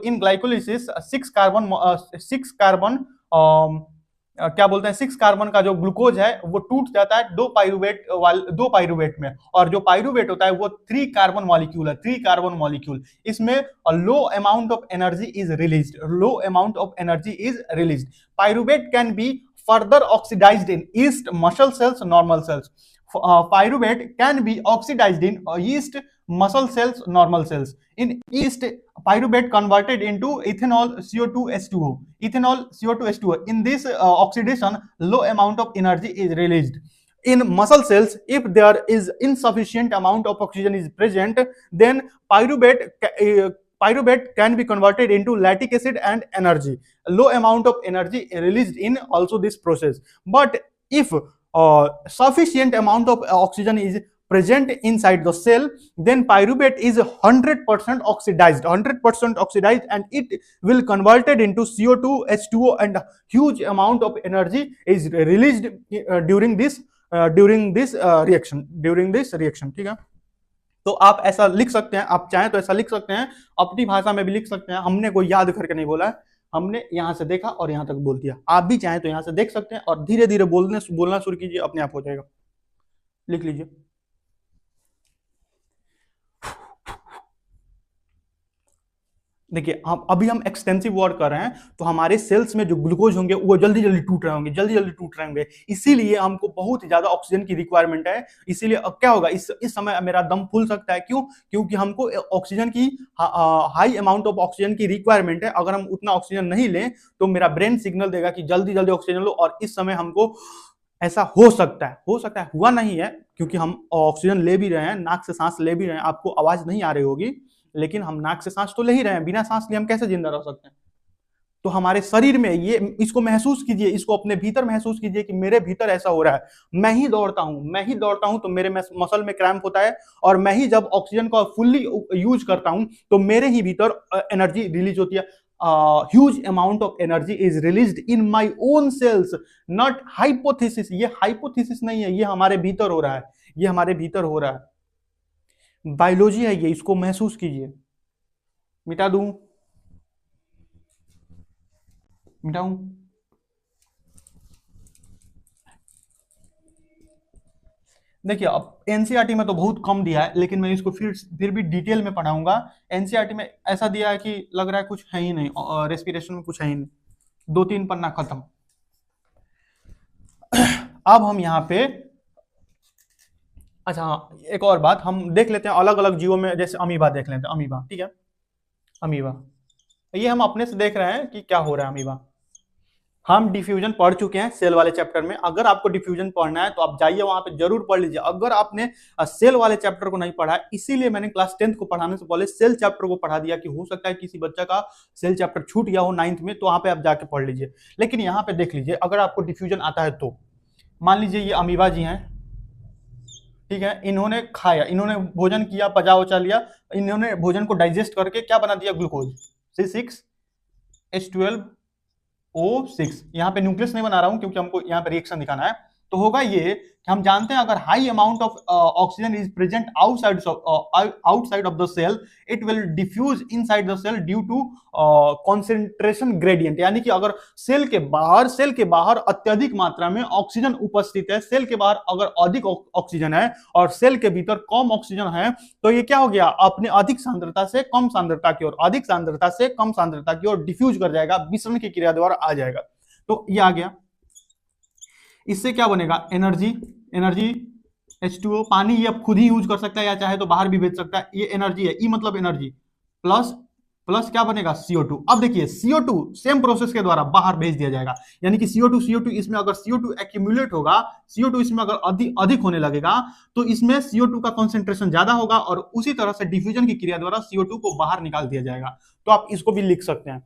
In glycolysis 6 carbon क्या बोलते हैं, 6 कार्बन का जो ग्लूकोज है वो टूट जाता है दो पाइरुवेट में, और जो पाइरुवेट होता है वो 3 कार्बन मॉलिक्यूल है, 3 कार्बन मॉलिक्यूल। इसमें low amount of energy is released, low amount of energy is released. Pyruvate can be further oxidized in yeast muscle cells, normal cells. Pyruvate can be oxidized in yeast, muscle cells, normal cells. In yeast, pyruvate converted into ethanol CO2H2O. Ethanol CO2H2O. In this oxidation, low amount of energy is released. In muscle cells, if there is insufficient amount of oxygen is present, then pyruvate can be converted into lactic acid and energy. Low amount of energy released in also this process. But if sufficient amount of oxygen is present inside the cell, then pyruvate is 100% oxidized, 100% oxidized, and it will converted into CO2 H2O, and huge amount of energy is released during this reaction. ठीक है, तो आप ऐसा लिख सकते हैं, आप चाहें तो ऐसा लिख सकते हैं, अपनी भाषा में भी लिख सकते हैं। हमने कोई याद करके नहीं बोला है, हमने यहां से देखा और यहां तक बोल दिया। आप भी चाहें तो यहां से देख सकते हैं और धीरे धीरे बोलना शुरू कीजिए, अपने आप हो जाएगा। लिख लीजिए। देखिए अभी हम एक्सटेंसिव वर्क कर रहे हैं तो हमारे सेल्स में जो ग्लूकोज होंगे वो जल्दी जल्दी टूट रहे होंगे, इसीलिए हमको बहुत ज्यादा ऑक्सीजन की रिक्वायरमेंट है। इसीलिए अब क्या होगा, इस समय मेरा दम फूल सकता है। क्यों? क्योंकि हमको ऑक्सीजन की हाई अमाउंट ऑफ ऑक्सीजन की रिक्वायरमेंट है। अगर हम उतना ऑक्सीजन नहीं लें तो मेरा ब्रेन सिग्नल देगा कि जल्दी जल्दी ऑक्सीजन लो, और इस समय हमको ऐसा हो सकता है, हुआ नहीं है क्योंकि हम ऑक्सीजन ले भी रहे हैं, नाक से सांस ले भी रहे हैं। आपको आवाज नहीं आ रही होगी लेकिन हम नाक से सांस तो ले ही रहे हैं, बिना सांस लिए हम कैसे जिंदा रह सकते हैं? तो हमारे शरीर में ये, इसको महसूस कीजिए, इसको अपने भीतर महसूस कीजिए कि मेरे भीतर ऐसा हो रहा है, मैं ही दौड़ता हूं तो मेरे मसल में क्रैम्प होता है, और मैं ही जब ऑक्सीजन का फुल्ली यूज करता हूं तो मेरे ही भीतर एनर्जी रिलीज होती है। Huge amount of energy is released in my own cells, not hypothesis. ये हाइपोथेसिस नहीं है, ये हमारे भीतर हो रहा है, ये हमारे भीतर हो रहा है, बायोलॉजी है ये, इसको महसूस कीजिए। मिटा दूं, मिटाऊं? देखिए, अब एनसीईआरटी में तो बहुत कम दिया है, लेकिन मैं इसको फिर भी डिटेल में पढ़ाऊंगा। एनसीईआरटी में ऐसा दिया है कि लग रहा है कुछ है ही नहीं, रेस्पिरेशन में कुछ है ही नहीं, 2-3 पन्ना खत्म। अब हम यहाँ पे, अच्छा हाँ, एक और बात हम देख लेते हैं अलग अलग जीवों में, जैसे अमीबा देख लेते हैं। अमीबा, ठीक है, अमीबा ये हम अपने से देख रहे हैं कि क्या हो रहा है अमीबा। हम डिफ्यूजन पढ़ चुके हैं सेल वाले चैप्टर में, अगर आपको डिफ्यूजन पढ़ना है तो आप जाइए वहां पे जरूर पढ़ लीजिए। अगर आपने सेल वाले चैप्टर को नहीं पढ़ा है, इसीलिए मैंने क्लास 10th को पढ़ाने से पहले सेल चैप्टर को पढ़ा दिया कि हो सकता है किसी बच्चा का सेल चैप्टर छूट गया हो 9th में, तो वहां पे आप जाके पढ़ लीजिए। लेकिन यहाँ पे देख लीजिए, अगर आपको डिफ्यूजन आता है तो मान लीजिए ये अमीबा जी हैं, ठीक है, इन्होंने खाया, इन्होंने भोजन किया, पचा वचा लिया, इन्होंने भोजन को डाइजेस्ट करके क्या बना दिया, ग्लूकोज C6H12O6। यहाँ पे न्यूक्लियस नहीं बना रहा हूं क्योंकि हमको यहाँ पे रिएक्शन दिखाना है। तो होगा ये कि हम जानते हैं अगर high amount of oxygen is present outside of the cell, it will diffuse inside the cell due to concentration gradient. यानी कि अगर सेल के बाहर अत्यधिक मात्रा में ऑक्सीजन उपस्थित है, सेल के बाहर अगर अधिक ऑक्सीजन है और सेल के भीतर कम ऑक्सीजन है, तो ये क्या हो गया, अपने अधिक सांद्रता से कम सांद्रता की ओर, अधिक सांद्रता से कम सांद्रता की ओर डिफ्यूज कर जाएगा, विसरण की क्रिया द्वारा आ जाएगा। तो ये आ गया। इससे क्या बनेगा, एनर्जी H2O, पानी ये अब खुद ही यूज कर सकता है या चाहे तो बाहर भी भेज सकता है, ये एनर्जी है, ई मतलब एनर्जी, प्लस क्या बनेगा, CO2। अब देखिए CO2 सेम प्रोसेस के द्वारा बाहर भेज दिया जाएगा, यानी कि CO2 इसमें अगर CO2 एक्यूमुलेट होगा, CO2 इसमें अगर अधिक होने लगेगा तो इसमें CO2 का कॉन्सेंट्रेशन ज्यादा होगा, और उसी तरह से डिफ्यूजन की क्रिया द्वारा CO2 को बाहर निकाल दिया जाएगा। तो आप इसको भी लिख सकते हैं,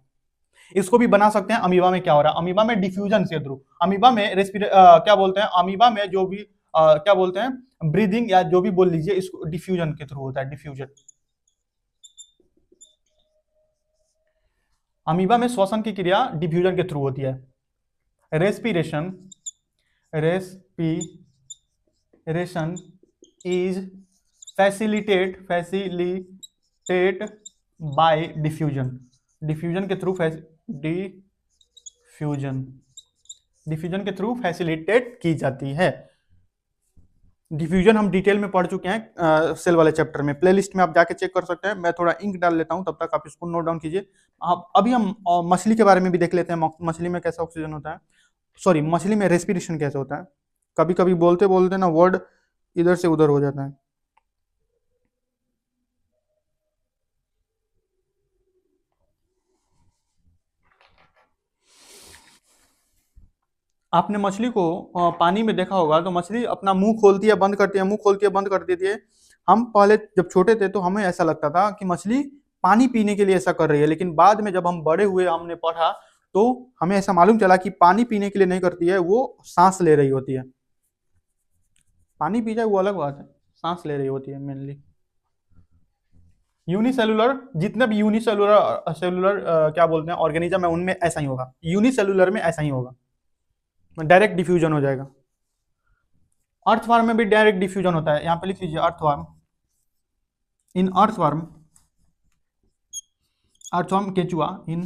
इसको भी बना सकते हैं। अमीबा में क्या हो रहा है, अमीबा में डिफ्यूजन से थ्रू, अमीबा में क्या बोलते हैं, अमीबा में जो भी क्या बोलते हैं, ब्रीदिंग या जो भी बोल लीजिए, इसको डिफ्यूजन के थ्रू होता है, डिफ्यूजन। अमीबा में श्वसन की क्रिया डिफ्यूजन के थ्रू होती है। Respiration is facilitate bye diffusion के थ्रू, डिफ्यूजन के थ्रू फैसिलिटेट की जाती है। डिफ्यूजन हम डिटेल में पढ़ चुके हैं सेल वाले चैप्टर में, प्लेलिस्ट में आप जाके चेक कर सकते हैं। मैं थोड़ा इंक डाल लेता हूं, तब तक आप इसको नोट डाउन कीजिए। अभी हम मछली के बारे में भी देख लेते हैं, मछली में कैसा ऑक्सीजन होता है, सॉरी मछली में रेस्पिरेशन कैसे होता है। कभी कभी बोलते बोलते ना वर्ड इधर से उधर हो जाता है। आपने मछली को पानी में देखा होगा, तो मछली अपना मुंह खोलती है बंद करती है, मुंह खोलती है बंद कर देती है। हम पहले जब छोटे थे तो हमें ऐसा लगता था कि मछली पानी पीने के लिए ऐसा कर रही है, लेकिन बाद में जब हम बड़े हुए, हमने पढ़ा, तो हमें ऐसा मालूम चला कि पानी पीने के लिए नहीं करती है, वो सांस ले रही होती है। पानी पी जाए वो अलग बात है, सांस ले रही होती है मेनली। यूनिसेलुलर, जितने भी यूनिसेलुलर क्या बोलते हैं ऑर्गेनिज्म है, उनमें ऐसा ही होगा, यूनिसेलुलर में ऐसा ही होगा, डायरेक्ट डिफ्यूजन हो जाएगा। अर्थवर्म में भी डायरेक्ट डिफ्यूजन होता है, यहां पे लिख लीजिए अर्थवर्म। इन अर्थवर्म केचुआ, इन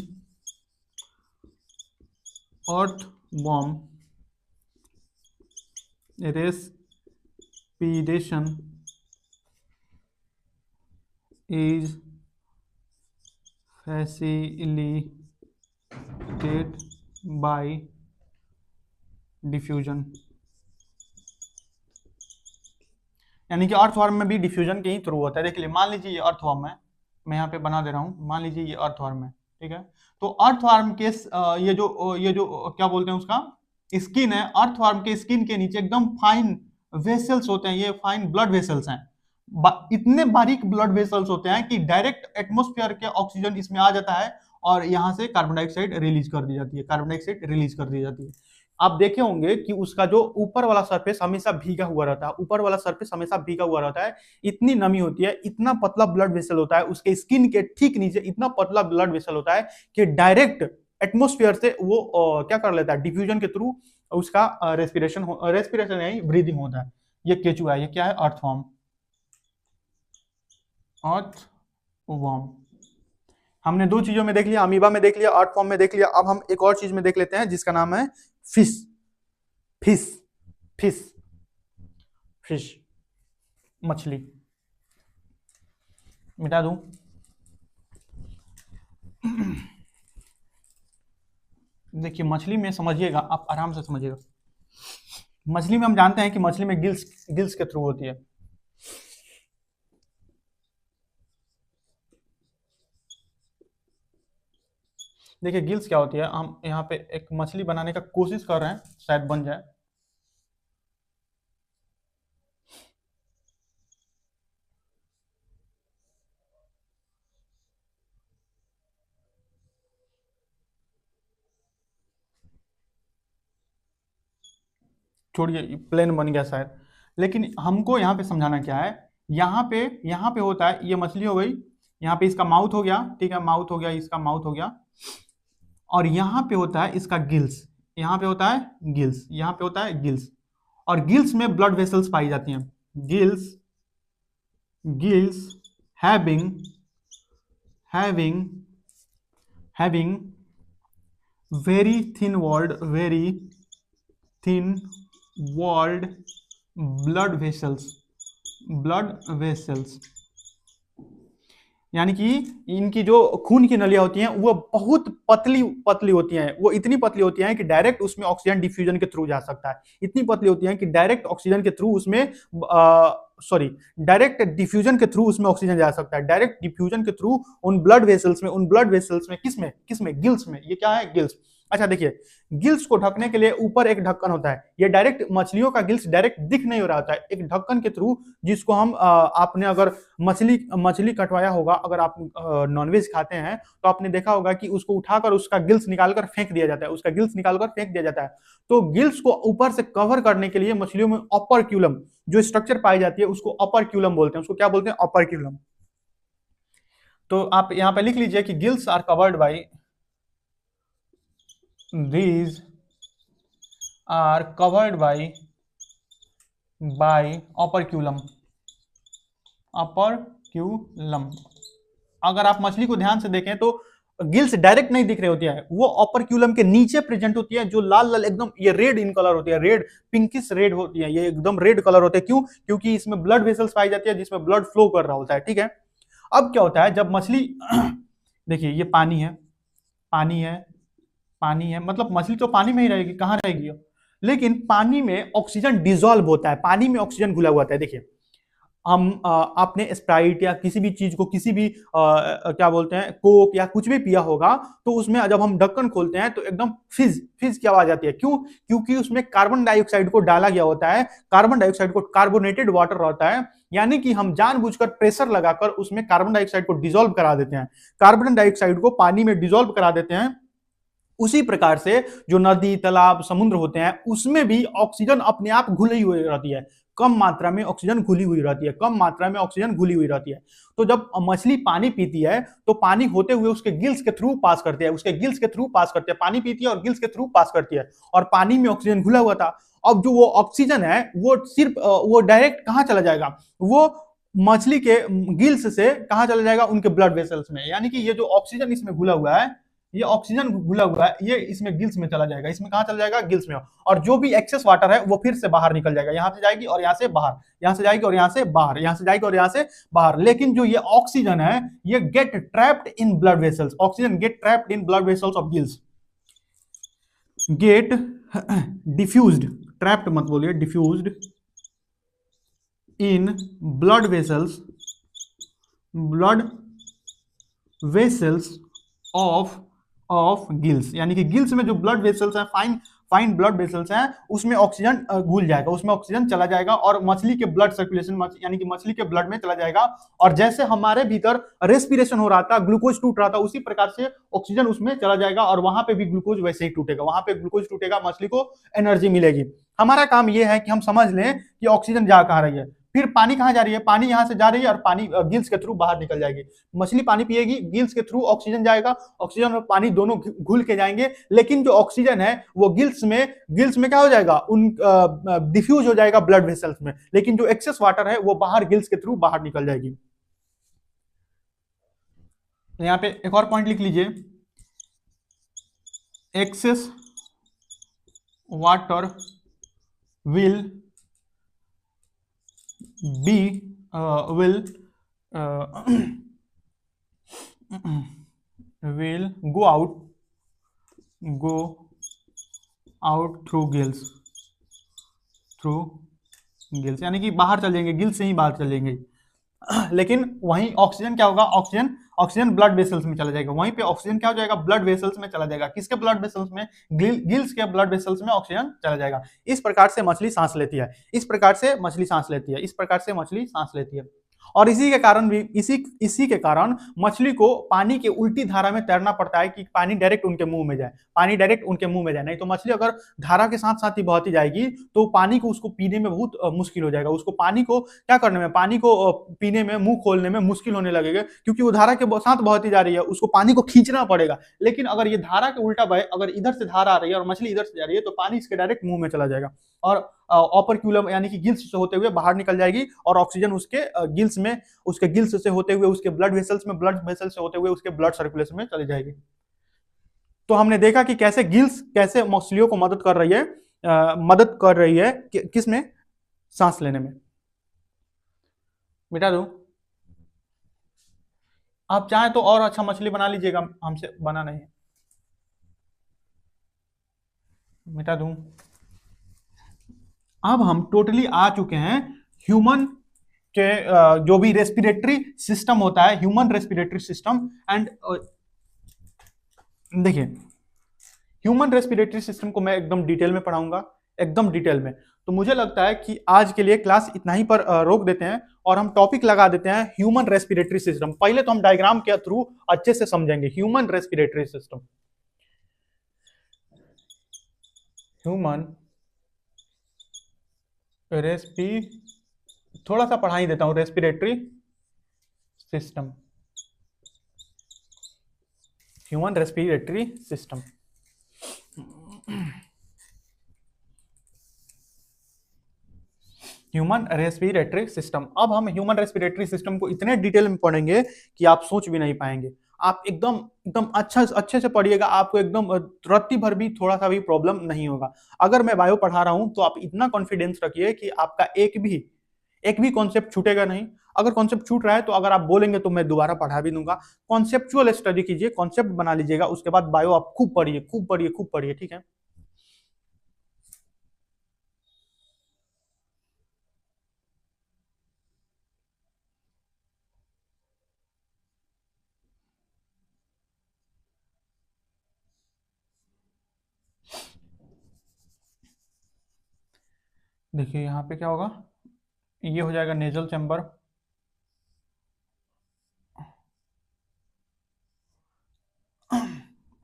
earthworm respiration is facilitated bye diffusion. यानी कि अर्थवर्म में भी डिफ्यूजन के ही थ्रू होता है। देख लीजिए, मान लीजिए ये अर्थवर्म है, मैं यहाँ पे बना दे रहा हूँ, मान लीजिए ये अर्थवर्म है, ठीक है। तो अर्थवर्म के ये जो क्या बोलते हैं उसका स्किन है, अर्थवर्म के स्किन के नीचे एकदम फाइन वेसल्स होते हैं, ये फाइन ब्लड वेसल्स हैं। इतने बारीक ब्लड वेसल्स होते हैं कि डायरेक्ट एटमॉस्फेयर के ऑक्सीजन इसमें आ जाता है और यहाँ से कार्बन डाइऑक्साइड रिलीज कर दी जाती है, कार्बन डाइऑक्साइड रिलीज कर दी जाती है। आप देखे होंगे कि उसका जो ऊपर वाला सरफेस हमेशा भीगा हुआ रहता है, ऊपर वाला सरफेस हमेशा भीगा हुआ रहता है, इतनी नमी होती है, इतना पतला ब्लड वेसल होता है, उसके स्किन के ठीक नीचे इतना पतला ब्लड वेसल होता है कि डायरेक्ट एटमोस्फेयर से वो क्या कर लेता है, डिफ्यूजन के थ्रू उसका रेस्पिरेशन नहीं ब्रीदिंग होता है। ये केचुआ है, ये क्या है, अर्थवर्म, अर्थवर्म। हमने दो चीजों में देख लिया, अमीबा में देख लिया, अर्थवर्म में देख लिया, अब हम एक और चीज में देख लेते हैं जिसका नाम है फिश। फिश फिश फिश मछली। मिटा दूं? देखिए मछली में समझिएगा, आप आराम से समझिएगा। मछली में हम जानते हैं कि मछली में गिल्स के थ्रू होती है। देखिए गिल्स क्या होती है, हम यहाँ पे एक मछली बनाने का कोशिश कर रहे हैं, शायद बन जाए। छोड़िए, प्लेन बन गया शायद, लेकिन हमको यहाँ पे समझाना क्या है। यहाँ पे होता है, ये मछली हो गई, यहाँ पे इसका माउथ हो गया, ठीक है, माउथ हो गया, इसका माउथ हो गया, और यहाँ पे होता है इसका गिल्स, यहाँ पे होता है गिल्स, यहाँ पे होता है गिल्स, और गिल्स में ब्लड वेसल्स पाई जाती हैं। Gills gills having having having very thin walled blood vessels, यानी कि इनकी जो खून की नलियां होती हैं वो बहुत पतली पतली होती हैं, वो इतनी पतली होती हैं कि डायरेक्ट उसमें ऑक्सीजन डिफ्यूजन के थ्रू जा सकता है, इतनी पतली होती हैं कि डायरेक्ट ऑक्सीजन के थ्रू उसमें डायरेक्ट डिफ्यूजन के थ्रू उसमें ऑक्सीजन जा सकता है, डायरेक्ट डिफ्यूजन के थ्रू उन ब्लड वेसल्स में, किसमें गिल्स में। ये क्या है, गिल्स। अच्छा देखिए, गिल्स को ढकने के लिए ऊपर एक ढक्कन होता है, ये डायरेक्ट मछलियों का गिल्स डायरेक्ट दिख नहीं हो रहा होता है, एक ढक्कन के थ्रू, जिसको हम आपने अगर मछली कटवाया होगा, अगर आप नॉनवेज खाते हैं तो आपने देखा होगा कि उसको उठाकर उसका गिल्स निकालकर फेंक दिया जाता है, उसका गिल्स निकालकर फेंक दिया जाता है। तो गिल्स को ऊपर से कवर करने के लिए मछलियों में ऑपरक्यूलम जो स्ट्रक्चर पाई जाती है उसको ऑपरक्यूलम बोलते हैं, उसको क्या बोलते हैं, ऑपरक्यूलम। तो आप यहां पे लिख लीजिए कि gills are covered by, these are covered by operculum। अगर आप मछली को ध्यान से देखें तो गिल्स डायरेक्ट नहीं दिख रही होती है, वो ऑपरक्यूलम के नीचे प्रेजेंट होती है, जो लाल लाल एकदम ये रेड इन कलर होती है, रेड पिंकिश रेड होती है, ये एकदम रेड कलर होते हैं। क्यों? क्योंकि इसमें ब्लड वेसल्स पाई जाती है जिसमें ब्लड फ्लो कर रहा होता है, ठीक है। अब क्या होता है जब मछली देखिए ये पानी है, मतलब मछली तो पानी में ही रहेगी, कहां रहेगी, लेकिन पानी में ऑक्सीजन डिसॉल्व होता है, पानी में ऑक्सीजन घुला हुआ होता है। देखिए हम आपने स्प्राइट या किसी भी चीज को, किसी भी क्या बोलते हैं, कोक या कुछ भी पिया होगा, तो उसमें जब हम ढक्कन खोलते हैं तो एकदम फिज फिज की आवाज आती है। क्यों? क्योंकि उसमें कार्बन डाइऑक्साइड को डाला गया होता है, कार्बन डाइऑक्साइड को, कार्बोनेटेड वाटर रहता है, यानी कि हम जानबूझकर प्रेशर लगाकर उसमें कार्बन डाइऑक्साइड को डिसॉल्व करा देते हैं, कार्बन डाइऑक्साइड को पानी में डिसॉल्व करा देते हैं। उसी प्रकार से जो नदी, तालाब, समुद्र होते हैं उसमें भी ऑक्सीजन अपने आप घुली हुई रहती है, कम मात्रा में ऑक्सीजन घुली हुई रहती है, कम मात्रा में ऑक्सीजन घुली हुई रहती है। तो जब मछली पानी पीती है तो पानी होते हुए उसके गिल्स के थ्रू पास करती है, पानी पीती है और गिल्स के थ्रू पास करती है, और पानी में ऑक्सीजन घुला हुआ था। अब जो वो ऑक्सीजन है वो सिर्फ वो डायरेक्ट कहां चला जाएगा, वो मछली के गिल्स से कहां चला जाएगा, उनके ब्लड वेसल्स में। यानी कि ये जो ऑक्सीजन इसमें घुला हुआ है, ये ऑक्सीजन घुला हुआ है, ये इसमें गिल्स में चला जाएगा, इसमें कहां चला जाएगा, गिल्स में। और जो भी एक्सेस वाटर है वो फिर से बाहर निकल जाएगा, यहां से जाएगी और यहां से बाहर, यहां से जाएगी और यहां से बाहर, यहां से जाएगी और यहां से बाहर। लेकिन जो ये ऑक्सीजन है ये get trapped in blood vessels, oxygen get trapped in blood vessels of gills, get diffused, trapped मत बोलिए, diffused in blood vessels of gills. यानी कि गिल्स में जो ब्लड वेसल्स हैं, फाइन ब्लड वेसल्स हैं उसमें ऑक्सीजन घुल जाएगा, उसमें ऑक्सीजन चला जाएगा और मछली के ब्लड सर्कुलेशन यानी कि मछली के ब्लड में चला जाएगा। और जैसे हमारे भीतर रेस्पिरेशन हो रहा था, ग्लूकोज टूट रहा था, उसी प्रकार से ऑक्सीजन उसमें चला जाएगा और वहां पे भी ग्लूकोज वैसे ही टूटेगा, वहां पे ग्लूकोज टूटेगा, मछली को एनर्जी मिलेगी। हमारा काम यह है कि हम समझ लें कि ऑक्सीजन जा कहाँ रही है। फिर पानी कहाँ जा रही है, पानी यहाँ से जा रही है और पानी गिल्स के थ्रू बाहर निकल जाएगी। मछली पानी पिएगी, गिल्स के थ्रू ऑक्सीजन जाएगा, ऑक्सीजन और पानी दोनों घुल के जाएंगे, लेकिन जो ऑक्सीजन है वो गिल्स में क्या हो जाएगा, उन डिफ्यूज हो जाएगा ब्लड वेसल्स में, लेकिन जो एक्सेस वाटर है वो बाहर गिल्स के थ्रू बाहर निकल जाएगी। यहाँ पे एक और पॉइंट लिख लीजिए, excess water will be will will go out through gills यानी कि बाहर चल जाएंगे, गिल्स से ही बाहर चल जाएंगे। लेकिन वहीं ऑक्सीजन क्या होगा, ऑक्सीजन ब्लड वेसल्स में चला जाएगा, वहीं पे ऑक्सीजन क्या हो जाएगा, ब्लड वेसल्स में चला जाएगा। किसके ब्लड वेसल्स में, गिल्स के ब्लड वेसल्स में ऑक्सीजन चला जाएगा। इस प्रकार से मछली सांस लेती है, इस प्रकार से मछली सांस लेती है, इस प्रकार से मछली सांस लेती है। और इसी के कारण मछली को पानी के उल्टी धारा में तैरना पड़ता है कि पानी डायरेक्ट उनके मुंह में जाए, नहीं तो मछली अगर धारा के साथ साथ ही बहती जाएगी तो पानी को उसको पीने में बहुत मुश्किल हो जाएगा, उसको पानी को क्या करने में, पानी को पीने में, मुंह खोलने में मुश्किल होने लगेगा, क्योंकि वो धारा के साथ बहती जा रही है, उसको पानी को खींचना पड़ेगा। लेकिन अगर ये धारा के उल्टा बहे, अगर इधर से धारा आ रही है और मछली इधर से जा रही है, तो पानी इसके डायरेक्ट मुंह में चला जाएगा और ऑपरक्यूलम यानी कि गिल्स से होते हुए बाहर निकल जाएगी और ऑक्सीजन उसके गिल्स से होते हुए उसके ब्लड वेसल्स से होते हुए उसके ब्लड सर्कुलेशन में चली जाएगी। तो हमने देखा कि कैसे गिल्स कैसे मछलियों को मदद कर रही है किसमें, सांस लेने में। मिटा दो, आप चाहें तो और अच्छा मछली बना लीजिएगा, हमसे बना नहीं है। मिटा दूं। अब हम टोटली आ चुके हैं ह्यूमन के जो भी रेस्पिरेटरी सिस्टम होता है, ह्यूमन रेस्पिरेटरी सिस्टम। एंड देखिए, ह्यूमन रेस्पिरेटरी सिस्टम को मैं एकदम डिटेल में पढ़ाऊंगा, एकदम डिटेल में। तो मुझे लगता है कि आज के लिए क्लास इतना ही पर रोक देते हैं और हम टॉपिक लगा देते हैं ह्यूमन रेस्पिरेटरी सिस्टम। पहले तो हम डायग्राम के थ्रू अच्छे से समझेंगे ह्यूमन रेस्पिरेटरी सिस्टम। ह्यूमन थोड़ा सा पढ़ा ही देता हूं, respiratory system, human respiratory system. Human respiratory system. अब हम ह्यूमन रेस्पिरेटरी सिस्टम को इतने डिटेल में पढ़ेंगे कि आप सोच भी नहीं पाएंगे। आप एकदम एकदम अच्छे से पढ़िएगा, आपको एकदम रत्ती भर भी थोड़ा सा भी प्रॉब्लम नहीं होगा। अगर मैं बायो पढ़ा रहा हूं तो आप इतना कॉन्फिडेंस रखिए कि आपका एक भी कॉन्सेप्ट छूटेगा नहीं। अगर कॉन्सेप्ट छूट रहा है तो अगर आप बोलेंगे तो मैं दोबारा पढ़ा भी दूंगा। कॉन्सेप्चुअल स्टडी कीजिए, कॉन्सेप्ट बना लीजिएगा, उसके बाद बायो आप खूब पढ़िए, ठीक है। देखिए यहाँ पे क्या होगा, ये हो जाएगा नेजल चैम्बर।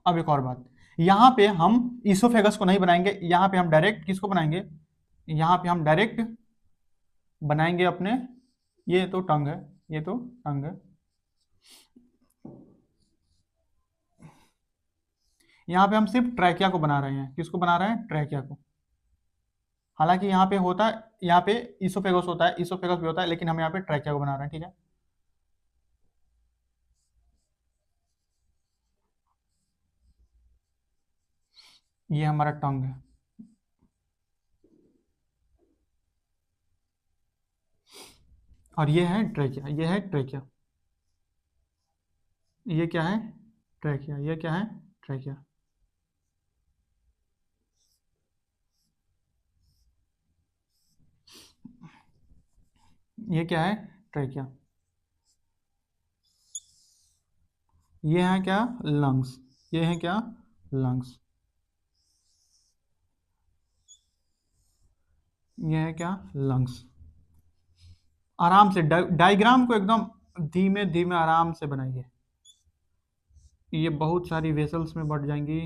अब एक और बात, यहाँ पे हम इसोफेगस को नहीं बनाएंगे, यहाँ पे हम डायरेक्ट किसको बनाएंगे, यहाँ पे हम डायरेक्ट बनाएंगे अपने, ये तो टंग है, यहाँ पे हम सिर्फ ट्रैकिया को बना रहे हैं। किसको बना रहे हैं, ट्रैकिया को। हालांकि यहाँ पे होता है, यहाँ पे इसोफेगस होता है, इसोफेगस भी होता है, लेकिन हम यहाँ पे ट्रैकिया को बना रहे हैं, ठीक है। ये हमारा टंग है, और ये है ट्रैकिया, ये क्या है, ट्रैकिया, ये क्या है, ट्रैकिया। ये क्या है, ट्रैकिया। ये है क्या, लंग्स, ये है क्या, लंग्स। ये है क्या, लंग्स। आराम से डायग्राम को एकदम धीमे धीमे आराम से बनाइए, ये बहुत सारी वेसल्स में बढ़ जाएंगी।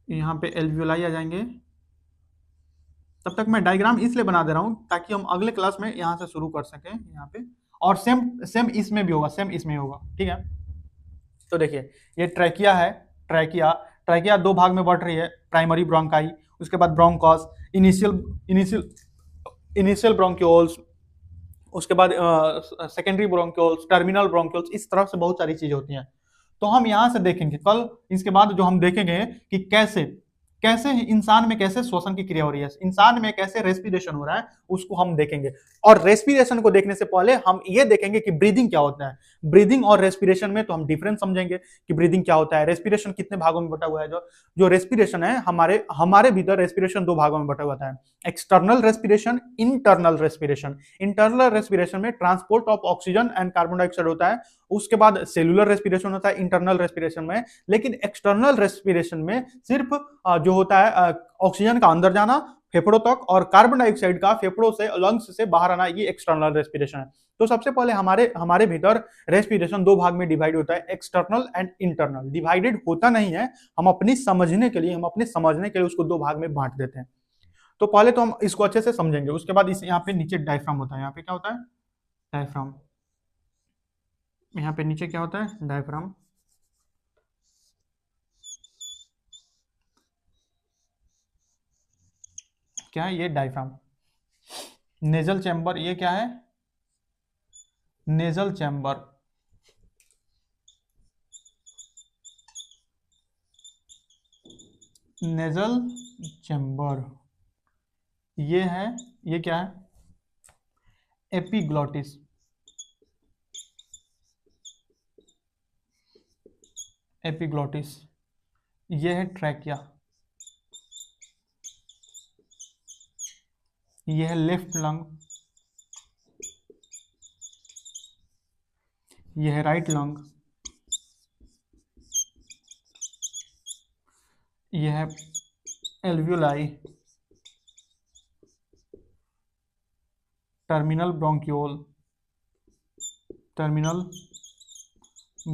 यहाँ पे एल्वियोलाई आ जाएंगे। तब तक मैं डायग्राम इसलिए बना दे रहा हूँ ताकि हम अगले क्लास में यहाँ से शुरू कर सकें यहाँ पे। और सेम सेम इसमें भी होगा, सेम इसमें होगा, ठीक है। तो देखिए ये ट्रैकिया है, ट्रैकिया ट्रैकिया दो भाग में बढ़ रही है, प्राइमरी ब्रोंकाई, उसके बाद ब्रोंकॉस, इनिशियल इनिशियल इनिशियल ब्रोंक्यूल्स, उसके बाद सेकेंडरी ब्रोंक्यूल्स, टर्मिनल ब्रोंक्यूल्स, इस तरह से बहुत सारी चीजें होती हैं। तो हम यहां से देखेंगे कल, इसके बाद जो हम देखेंगे कि कैसे कैसे इंसान में कैसे श्वसन की क्रिया हो रही है, इंसान में कैसे रेस्पिरेशन हो रहा है, उसको हम देखेंगे। और रेस्पिरेशन को देखने से पहले हम ये देखेंगे कि ब्रीदिंग क्या होता है। ब्रीदिंग और रेस्पिरेशन में तो हम डिफरेंस समझेंगे कि ब्रीदिंग क्या होता है, रेस्पिरेशन कितने भागों में बटा हुआ है। जो जो रेस्पिरेशन है, हमारे हमारे भीतर रेस्पिरेशन दो भागों में बटा हुआ है, external respiration, internal respiration. Internal respiration में transport of oxygen and carbon dioxide होता है, उसके बाद सेलुलर रेस्पिरेशन होता है इंटरनल रेस्पिरेशन में। लेकिन एक्सटर्नल रेस्पिरेशन में सिर्फ जो होता है ऑक्सीजन का अंदर जाना फेफड़ों तक, और कार्बन डाइऑक्साइड का फेफड़ों से लंग्स से बाहर आना, ये एक्सटर्नल रेस्पिरेशन है। तो सबसे पहले हमारे हमारे भीतर रेस्पिरेशन दो भाग में डिवाइड होता है, एक्सटर्नल एंड इंटरनल। डिवाइडेड होता नहीं है, हम अपनी समझने के लिए, उसको दो भाग में बांट देते हैं। तो पहले तो हम इसको अच्छे से समझेंगे, उसके बाद इस यहाँ पे नीचे डायफ्राम होता है। यहाँ पे क्या होता है, डायफ्राम। यहाँ पे नीचे क्या होता है, डायफ्राम। क्या है ये, डायफ्राम। नेजल चैम्बर, ये क्या है, नेजल चैम्बर। नेजल चैम्बर ये है, ये क्या है, एपिग्लॉटिस। एपिग्लॉटिस ये है ट्रैकिया। ये है लेफ्ट लंग। ये है राइट लंग। ये है alveoli, terminal bronchiole, terminal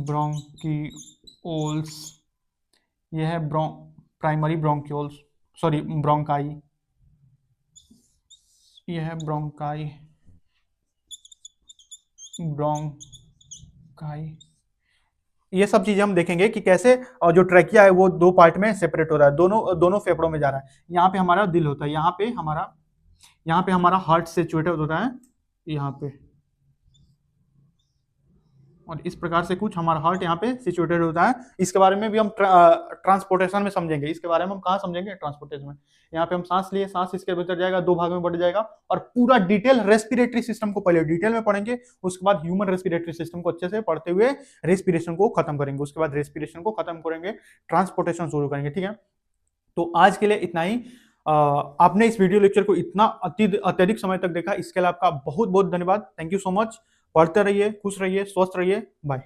bronchioles. ये है प्राइमरी ब्रोंक्यूल्स, सॉरी ब्रोंकाई। ये है ब्रोंकाई, ब्रोंकाई। ये सब चीजें हम देखेंगे कि कैसे जो ट्रैकिया है वो दो पार्ट में सेपरेट हो रहा है, दोनों दोनों फेफड़ों में जा रहा है। यहाँ पे हमारा दिल होता है, यहाँ पे हमारा हार्ट सिचुएटेड होता है, यहाँ पे। और इस प्रकार से कुछ हमारा हार्ट यहाँ पे सिचुएटेड होता है। इसके बारे में भी हम ट्रांसपोर्टेशन में समझेंगे। इसके बारे में हम कहाँ समझेंगे, ट्रांसपोर्टेशन में। यहाँ पे हम सांस लिए, सांस इसके भीतर जाएगा, दो भाग में बढ़ जाएगा। और पूरा डिटेल रेस्पिरेटरी सिस्टम को पहले डिटेल में पढ़ेंगे, उसके बाद ह्यूमन रेस्पिरेटरी सिस्टम को अच्छे से पढ़ते हुए रेस्पिरेशन को खत्म करेंगे, उसके बाद रेस्पिरेशन को खत्म करेंगे, ट्रांसपोर्टेशन शुरू करेंगे, ठीक है। तो आज के लिए इतना ही। आपने इस वीडियो लेक्चर को इतना अत्यधिक समय तक देखा, इसके लिए आपका बहुत बहुत धन्यवाद। Thank you so much. पढ़ते रहिए, खुश रहिए, स्वस्थ रहिए। बाय।